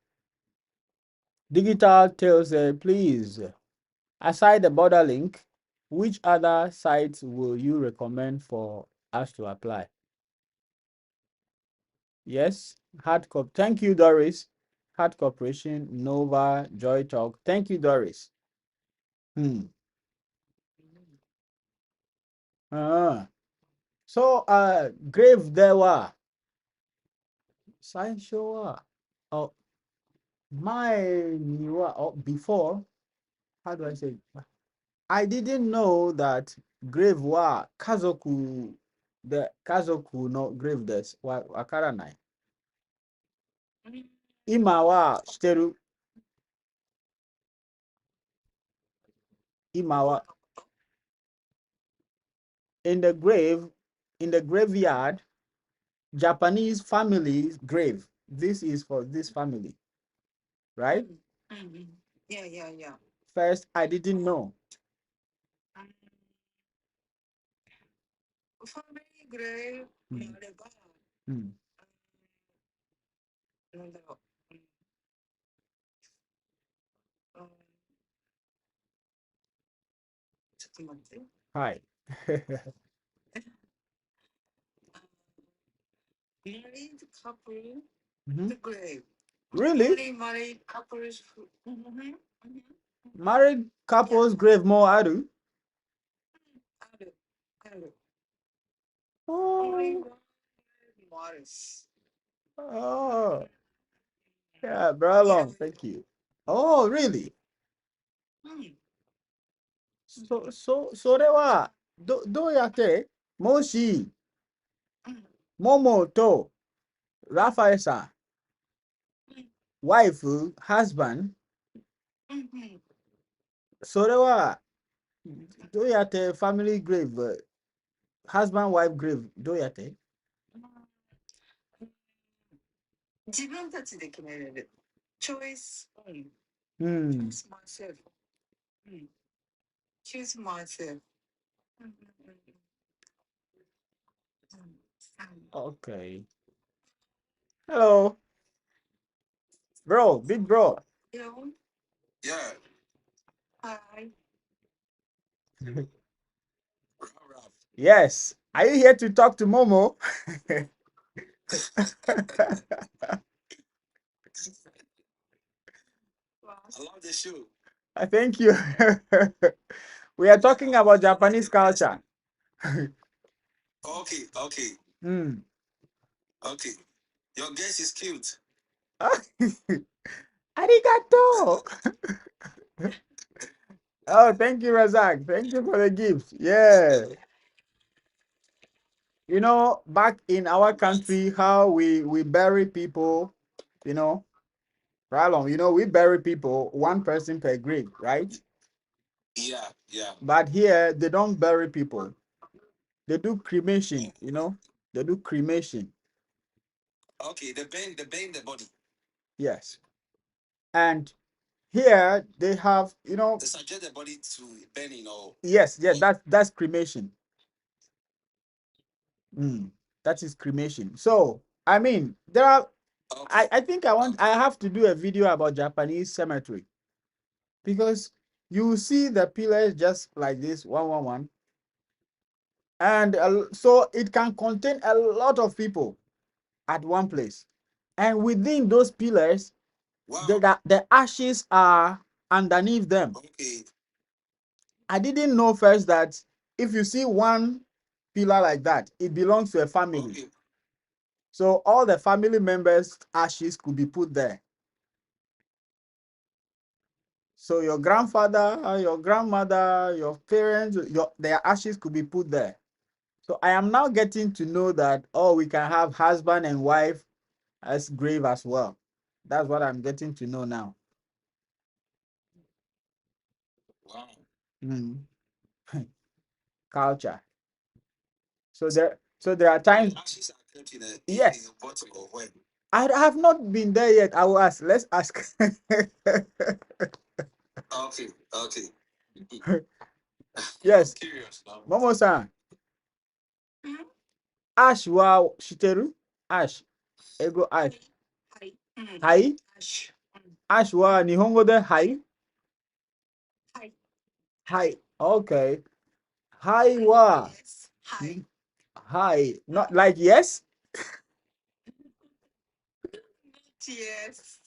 Digital tells please. Aside the Borderlink, which other sites will you recommend for us to apply? Yes, Hard Corp. Thank you, Doris. Hard Corporation, Nova, Joy Talk. Thank you, Doris. Hmm. So, Grave there were. Science show. Oh, my before. How do I say? I didn't know that grave wa Kazoku, the Kazoku no grave des wa wakara nai. Imawa shiteru. Imawa in the grave, in the graveyard, Japanese family's grave. This is for this family, right? Yeah, yeah, yeah. First, I didn't know. Family grave, Mm. Mm. なんだろう。ちょっと待って。Hi. Married couple, Mhm. the grave. Really? Only married couples. Married couples grave more aru? ある。ある。Oh, もあるし。oh. Yeah, bro long. Thank you. Oh, really? うん。それは、どうやって、もし、モモとラファエルさん、ワイフ、ハズバン、それは、どうやってファミリーグレーブ、ハズバン、ワイフグレーブ、どうやって？自分たちで決めれる。choice on. うん。choose myself. choose myself. Okay. Hello. Bro, big bro. Hello. Yeah. Hi. Yes. Are you here to talk to Momo? I love the show. I thank you. We are talking about Japanese culture. Okay, okay, Hmm. okay. Your guess is cute. Arigato. Oh, thank you, Razak. Thank you for the gift. Yeah. You know, back in our country, how we bury people, you know, Ralom, you know, we bury people one person per grave, right? Yeah, yeah. But here they don't bury people. They do cremation, you know. They do cremation. Okay, they burn the body. Yes. And here they have, you know, They subject the body to burning or yes, yeah, that's cremation. Mm, that is cremation. So I mean, there are. okay. I think I have to do a video about Japanese cemetery because you see the pillars just like this, one, and so it can contain a lot of people at one place, and within those pillars, Wow. the ashes are underneath them. Okay. I didn't know first that if you see one pillar like that, it belongs to a family. Okay. So all the family members' ashes could be put there. So your grandfather, your grandmother, your parents, their ashes could be put there. So I am now getting to know that, oh, we can have husband and wife as grave as well. That's what I'm getting to know now. Wow. Mm. Culture. So there are times. Ashes are kept in Yes. a bottle or when? I have not been there yet. I will ask. Let's ask. Okay, okay. Yes. Curious now. Momo-san. Ash wa shiteru? Ash. Ego ash. Hai? Ash wa Nihongo de hai? Hai. Okay. Hai wa. Hai. Not like yes? Yes.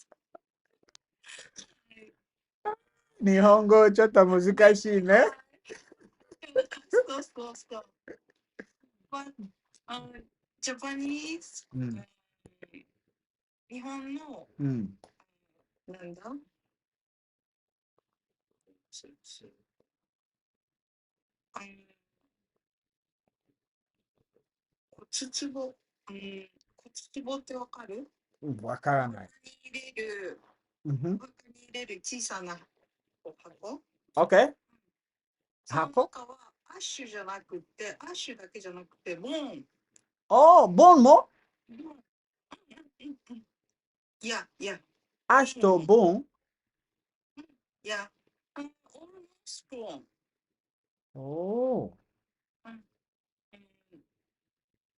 Nihongo chota muzukashi ne? Stop. But Japanese, 日本の、なんだ骨壺、骨壺ってわかる？わからない。お墓に入れる小さな箱。Okay. その中はアッシュじゃなくて、アッシュだけじゃなくて、ボーン。Oh, bone mo? いや。Ash to bone? いや。almost bone. Oh.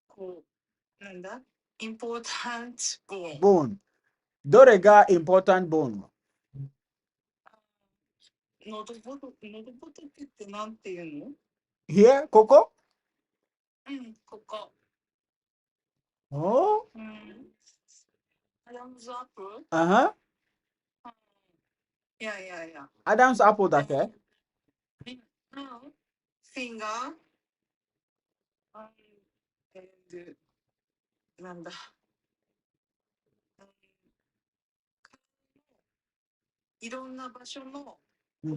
こう、なんだ important bone. Bone. どれが important bone? 喉仏ってなんていうの？ Here, ここ? ここ。Oh. アダムズアップル？ Uh-huh. いや。Adam's apple だけ? No. Finger. And なんだ。いろんな場所のボーンを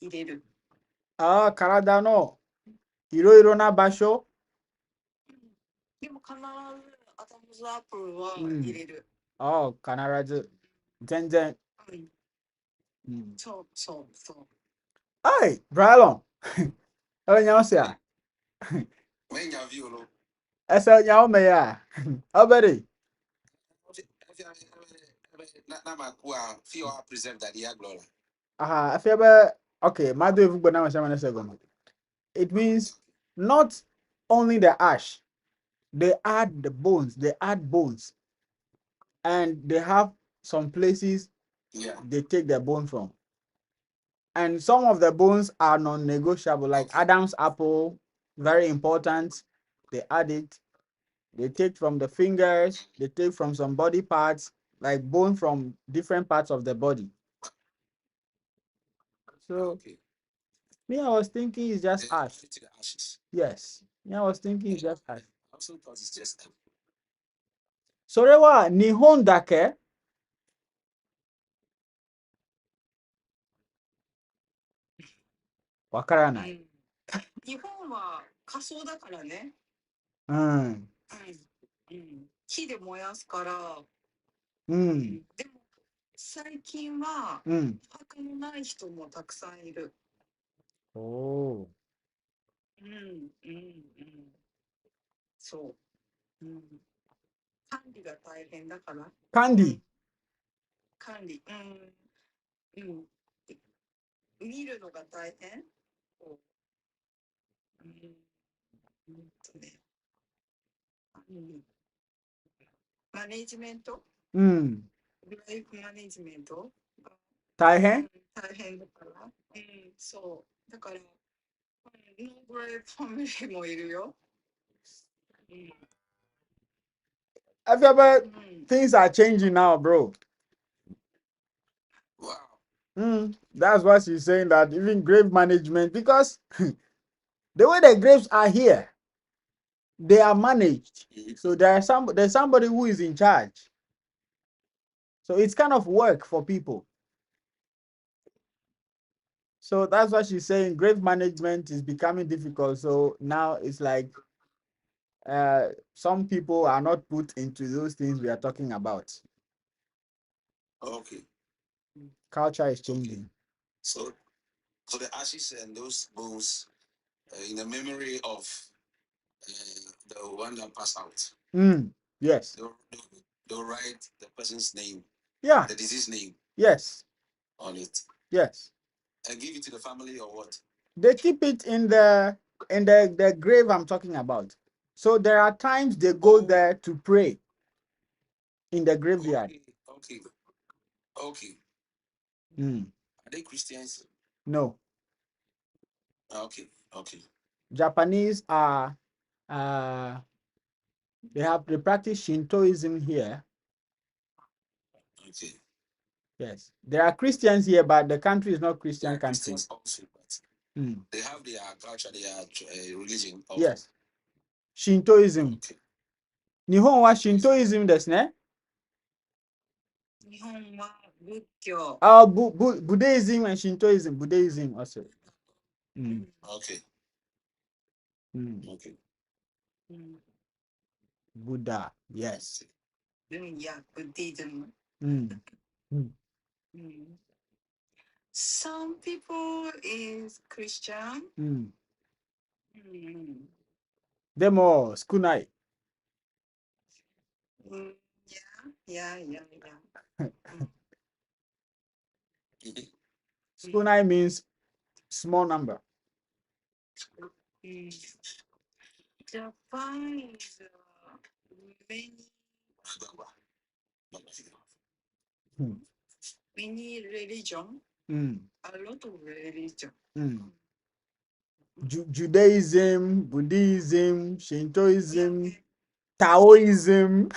入れる。ああ、体のいろいろな場所? でも必ずアダムズアップルは入れる。ああ、必ず。全然。そう。Hey, Brylon. Ano niya siya? When you view, no. Esa niya o meya. Obedi. Few present that the glory. Aha, afeba. Okay, madu efu na masama na second. It means not only the ash. They add the bones. They add bones. And they have some places they take the bone from. And some of the bones are non-negotiable, like Adam's apple, very important. They add it. They take from the fingers. They take from some body parts, like bone from different parts of the body. So, me, I was thinking it's just ash. Yes. Me, I was thinking it's just ash. I also thought it's just. So, rewa Nihon dake. Wakaranai. 日本は仮想だからね。火で燃やすから。でも最近はお墓のない人もたくさんいる。Oh. そう。管理が大変だから。管理。見るのが大変。マネジメント。ライフマネジメント。大変だから。そう。だから、ノーグレーファミリーもいるよ。Have you ever things are changing now, bro? Wow. That's why she's saying that even grave management, because the way the graves are here, they are managed. So there's somebody who is in charge. So it's kind of work for people. So that's why she's saying grave management is becoming difficult. So now it's like some people are not put into those things we are talking about. Okay. Culture is changing. So the ashes and those bones in the memory of the one that passed out. Yes. They'll write the person's name. Yeah. The disease name. Yes. On it. Yes. And give it to the family or what? They keep it in the in the grave I'm talking about. So there are times they go there to pray in the graveyard. Okay. Mm. Are they Christians? No. Okay. Japanese are they practice Shintoism here. Okay. Yes, there are Christians here, but the country is not Christian country. Christians also, but they have their culture, their religion. Also. Yes, Shintoism. Okay. Nihon wa Shintoism desu ne? Buddhism and Shintoism. Buddhism also. Okay. Okay. Buddha, yes. Yeah, Buddhism. Some people is Christian. Demo Skunai. Yeah. Skunai means small number. Japan is many religion. A lot of religion. Judaism, Buddhism, Shintoism, Taoism.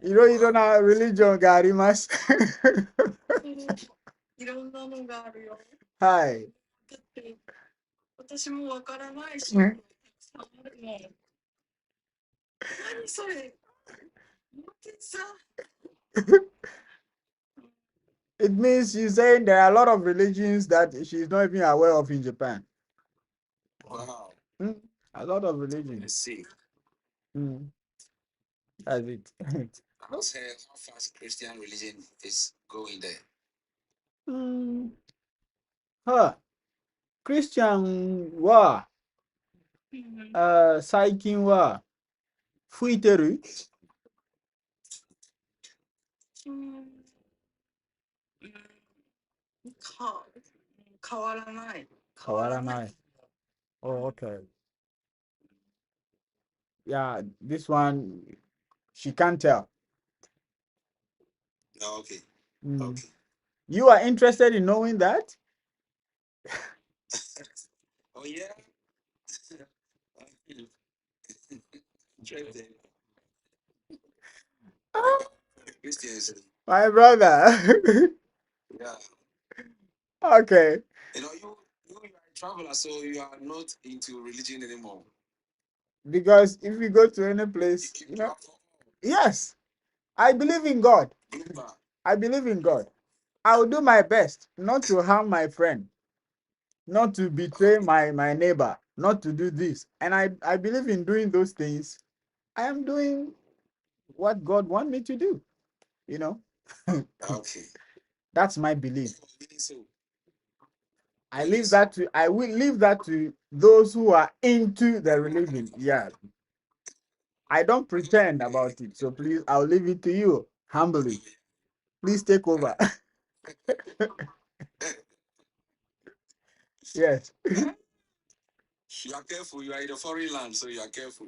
You don't know religion, Garimas. Hi. 私もわからないし、何それ It means she's saying there are a lot of religions that she's not even aware of in Japan. Wow. A lot of religions. Let's see. That's it. How fast Christian religion is going there? Christian wa saikin wa fuiteru. 変わらない。変わらない。Oh, okay. Yeah, this one she can't tell. Okay. Okay. You are interested in knowing that? Oh yeah. Christians. My brother. Yeah. Okay. You are a traveler, so you are not into religion anymore. Because if you go to any place, yes, I believe in God. I believe in God. I will do my best not to harm my friend, not to betray my neighbor, not to do this. And I believe in doing those things. I am doing what God wants me to do, Okay. That's my belief. I will leave that to those who are into the religion. Yeah. I don't pretend about it. So please, I'll leave it to you humbly. Please take over. Yes. You are careful. You are in a foreign land, so you are careful.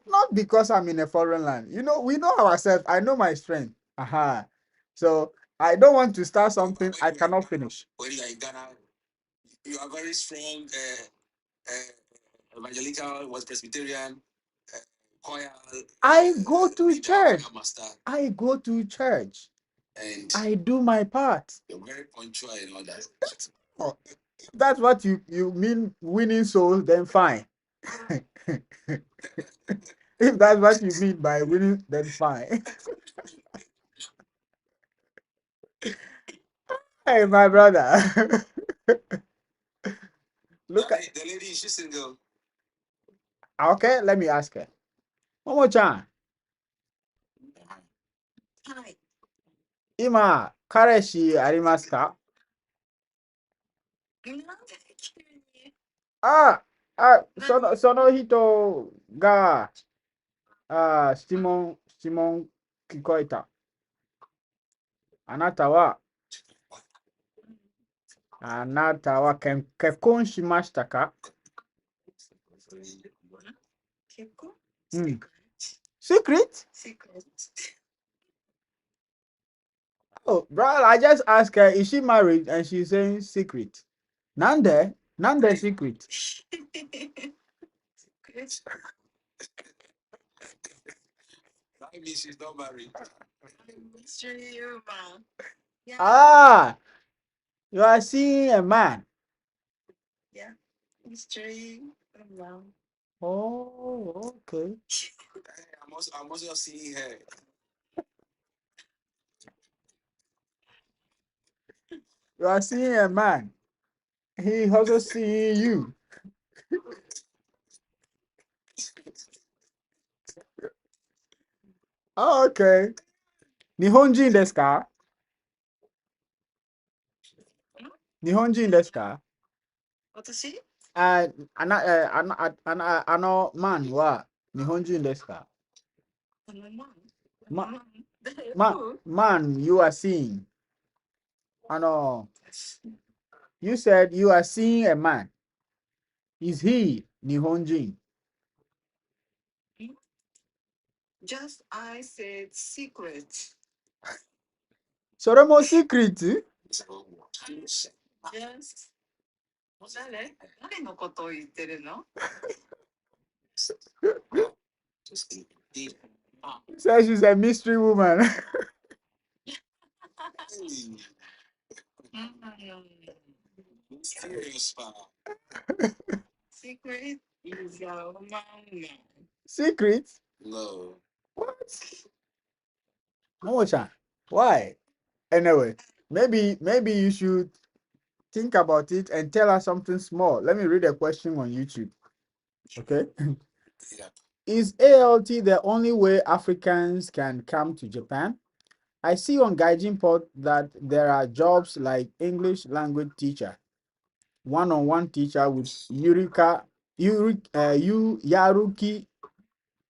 Not because I'm in a foreign land. We know ourselves. I know my strength. Aha. So I don't want to start something I cannot finish. When you are in Ghana, you are very strong. Evangelical, was Presbyterian, choir. I go to church. I go to church. And I do my part. You're very punctual and all that. That's what you mean winning souls, then fine. If that's what you mean by winning, then fine. Hey, my brother. Look at the lady, is she single? Okay, let me ask her. One more time. Hi. 今、彼氏ありますか？その人が、質問聞こえた。Anatawa. Anatawa kekon shimashitaka. Secret? Oh, bro, I just asked her, is she married? And she's saying secret. Nande? Nande secret. That means she's not married. Mystery man. Yeah. Ah, you are seeing a man. Yeah. Mystery man. Oh, okay. I'm also seeing her. You are seeing a man. He also seeing you. Oh, okay. Nihonjin desu ka? Nihonjin desu ka? 私 ano man wa Nihonjin desu ka? Ma, man, you are seeing. Ano, you said you are seeing a man. Is he Nihonjin? Just I said secret. Soromo secret? Yes. 誰のことを言ってるの Says she's a mystery woman. Serious, secret is a man. Secret? No. What? No, Chan. Why? Anyway, maybe you should think about it and tell us something small. Let me read a question on YouTube. Okay. Yeah. Is ALT the only way Africans can come to Japan? I see on Gaijin Pod that there are jobs like English language teacher, one-on-one teacher with Yaruki,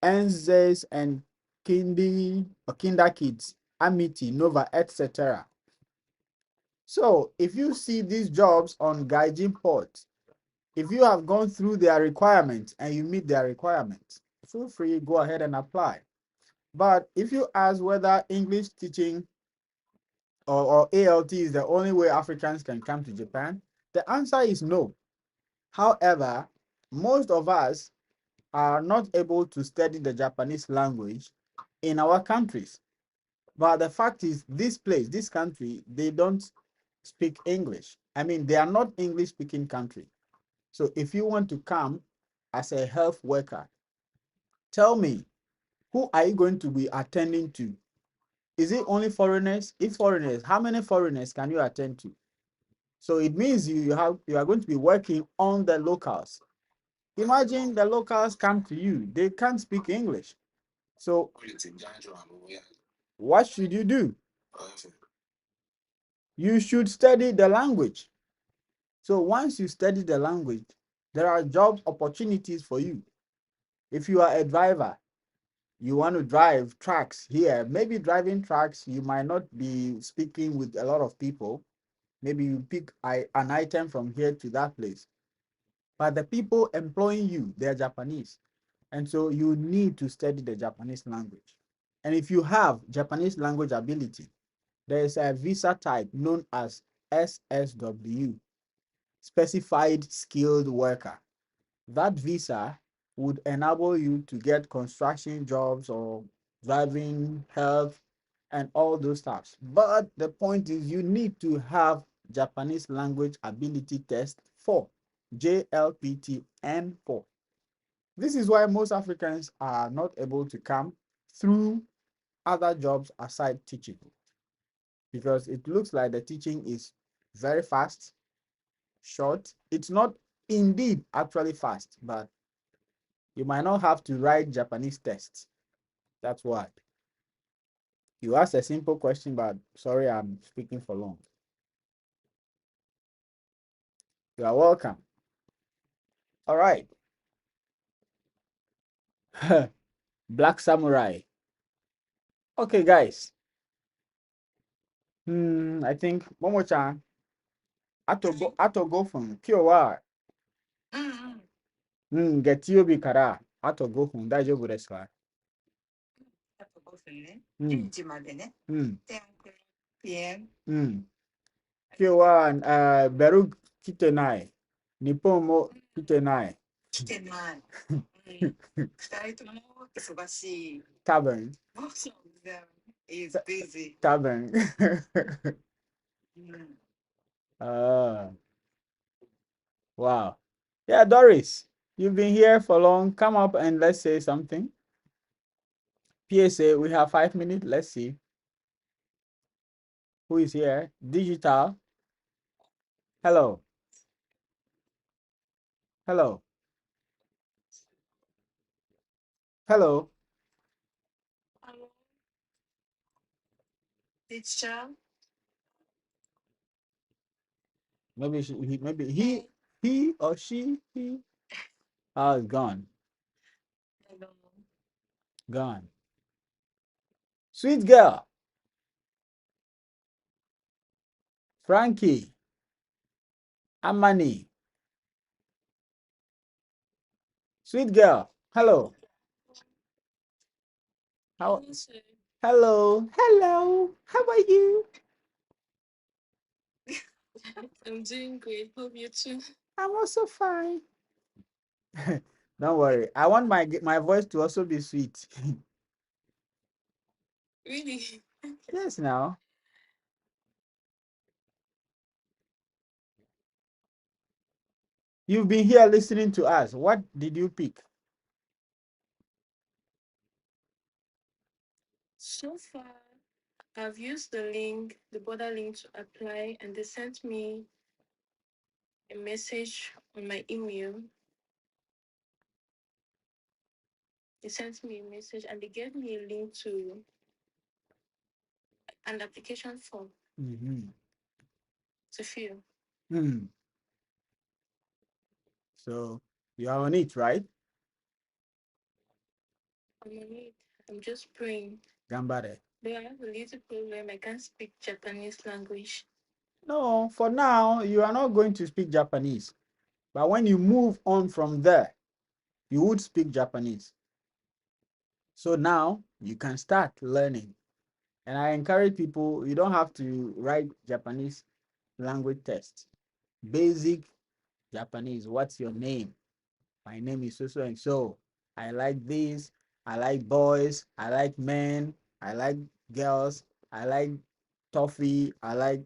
Enzes, and Kinder Kids, Amity, Nova, etc. So, if you see these jobs on Gaijin Pod, if you have gone through their requirements and you meet their requirements, feel free, go ahead and apply. But if you ask whether English teaching or ALT is the only way Africans can come to Japan, the answer is no. However, most of us are not able to study the Japanese language in our countries. But the fact is, this country, they don't speak English. I mean, they are not English speaking country. So if you want to come as a health worker, tell me, who are you going to be attending to? Is it only foreigners? If foreigners, how many foreigners can you attend to? So it means you are going to be working on the locals. Imagine the locals come to you, they can't speak English. So what should you do? You should study the language. So once you study the language, there are job opportunities for you. If you are a driver, you want to drive trucks here, maybe driving trucks, you might not be speaking with a lot of people. Maybe you pick an item from here to that place. But the people employing you, they're Japanese. And so you need to study the Japanese language. And if you have Japanese language ability, there is a visa type known as SSW, Specified Skilled Worker. That visa would enable you to get construction jobs or driving, health, and all those stuff. But the point is, you need to have Japanese language ability test 4, JLPT N4. This is why most Africans are not able to come through other jobs aside teaching, because it looks like the teaching is very fast, short. It's not indeed actually fast, but you might not have to write Japanese tests. That's why. You asked a simple question, but sorry, I'm speaking for long. You are welcome. All right. Black Samurai. Okay, guys. I think Momo-chan, ato go from Kyowa. Get you be kara. Ato go from that job with a あと5分ね。うん10時までね。10 p.m. 今日はベル来てない。日本も来てない。来てない。2人とも忙しい。多分。Both of them is busy. 多分。Wow. Yeah, Doris, you've been here for long. Come up and let's say something. PSA, we have 5 minutes. Let's see. Who is here? Digital. Hello. Hello. Hello. Hello. Teacher. Maybe he or she, he. Oh, it's gone. I don't know. Gone. Sweet girl. Frankie. Amani. Sweet girl. Hello. How? Hello. Hello. How are you? I'm doing great. Hope you too. I'm also fine. Don't worry. I want my voice to also be sweet. Really? Yes, now. You've been here listening to us. What did you pick? So far, I've used the link, the Borderlink to apply, and they sent me a message on my email. They sent me a message and they gave me a link to an application form to fill. So you are on it, right? I'm on it. I'm just praying. Gambare. But I have a little problem. I can't speak Japanese language. No, for now, you are not going to speak Japanese. But when you move on from there, you would speak Japanese. So now you can start learning. And I encourage people, you don't have to write Japanese language test. Basic Japanese. What's your name? My name is so and so. I like this. I like boys. I like men. I like girls. I like toffee. I like,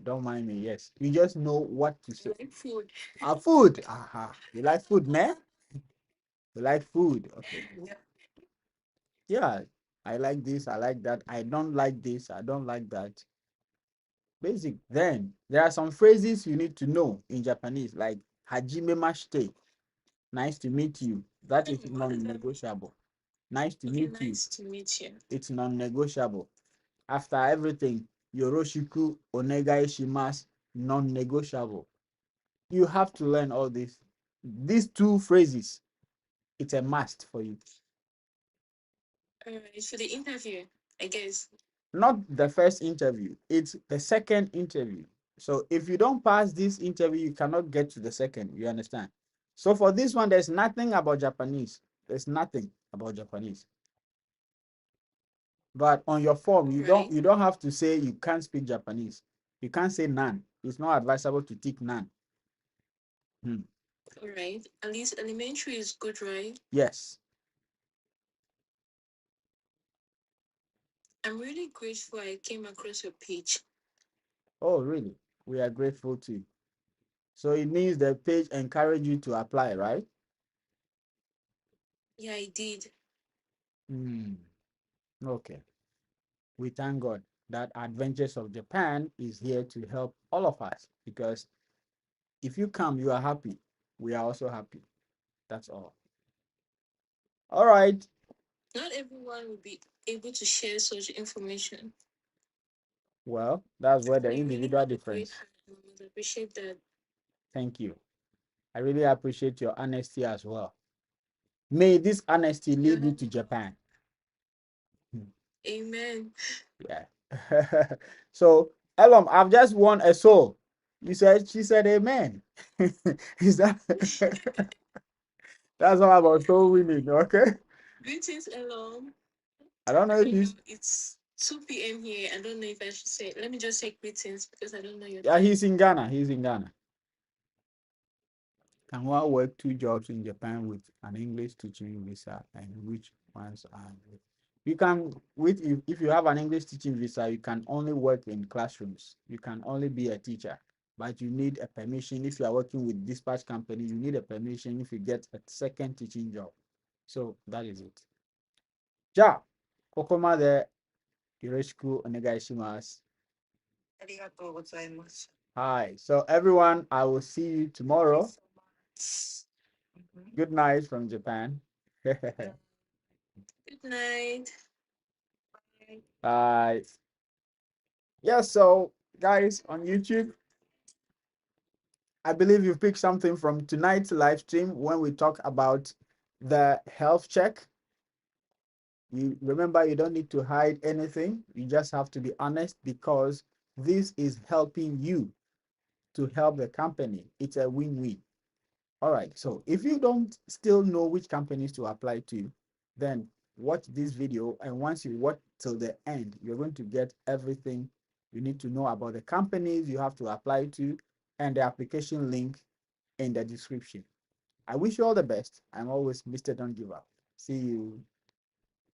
don't mind me. Yes. You just know what to say. I like food. Food. You like food, man? You like food. Okay. Yeah. I like this. I like that. I don't like this. I don't like that. Basic. Then there are some phrases you need to know in Japanese, like Hajime Mashite. Nice to meet you. That is non-negotiable. Nice to meet you. Nice to meet you. It's non-negotiable. After everything, Yoroshiku Onegai Shimasu, non-negotiable. You have to learn all this. These two phrases, it's a must for you. It's for the interview, I guess. Not the first interview, it's the second interview. So if you don't pass this interview, you cannot get to the second. You understand? So for this one, there's nothing about Japanese. There's nothing about Japanese. But on your form, you don't have to say you can't speak Japanese. You can't say none. It's not advisable to tick none. All right. At least elementary is good, right? Yes. I'm really grateful I came across your page. Oh, really? We are grateful too. So it means the page encouraged you to apply, right? Yeah, I did. Okay. We thank God that Adventures of Japan is here to help all of us, because if you come, you are happy. We are also happy. That's all. All right. Not everyone will be able to share such information. Well, that's where the We individual really difference. Appreciate that. Thank you. I really appreciate your honesty as well. May this honesty lead you to Japan. Amen. Yeah. So, Elom, I've just won a soul. She said, Amen. Is that that's all about soul winning, okay? Greetings, Elon. I don't know if he's It's 2 p.m. here. I don't know if I should say. Let me just say greetings because I don't know your yeah, time. he's in Ghana. He's in Ghana. Can one work 2 jobs in Japan with an English teaching visa, and which ones are they? You can with if you have an English teaching visa, you can only work in classrooms. You can only be a teacher, but you need a permission. If you are working with dispatch company, you need a permission if you get a second teaching job. So that is it. Ja, kokoma de yoroshiku onegaishimasu. Hi. So everyone, I will see you tomorrow. Good night from Japan. Good night. Bye. Yeah, so guys on YouTube, I believe you picked something from tonight's live stream when we talk about the health check. You remember you don't need to hide anything. You just have to be honest because this is helping you to help the company. It's a win-win. All right. So if you don't still know which companies to apply to, then watch this video. And once you watch till the end, you're going to get everything you need to know about the companies you have to apply to and the application link in the description. I wish you all the best. I'm always Mr. Don't Give Up. See you.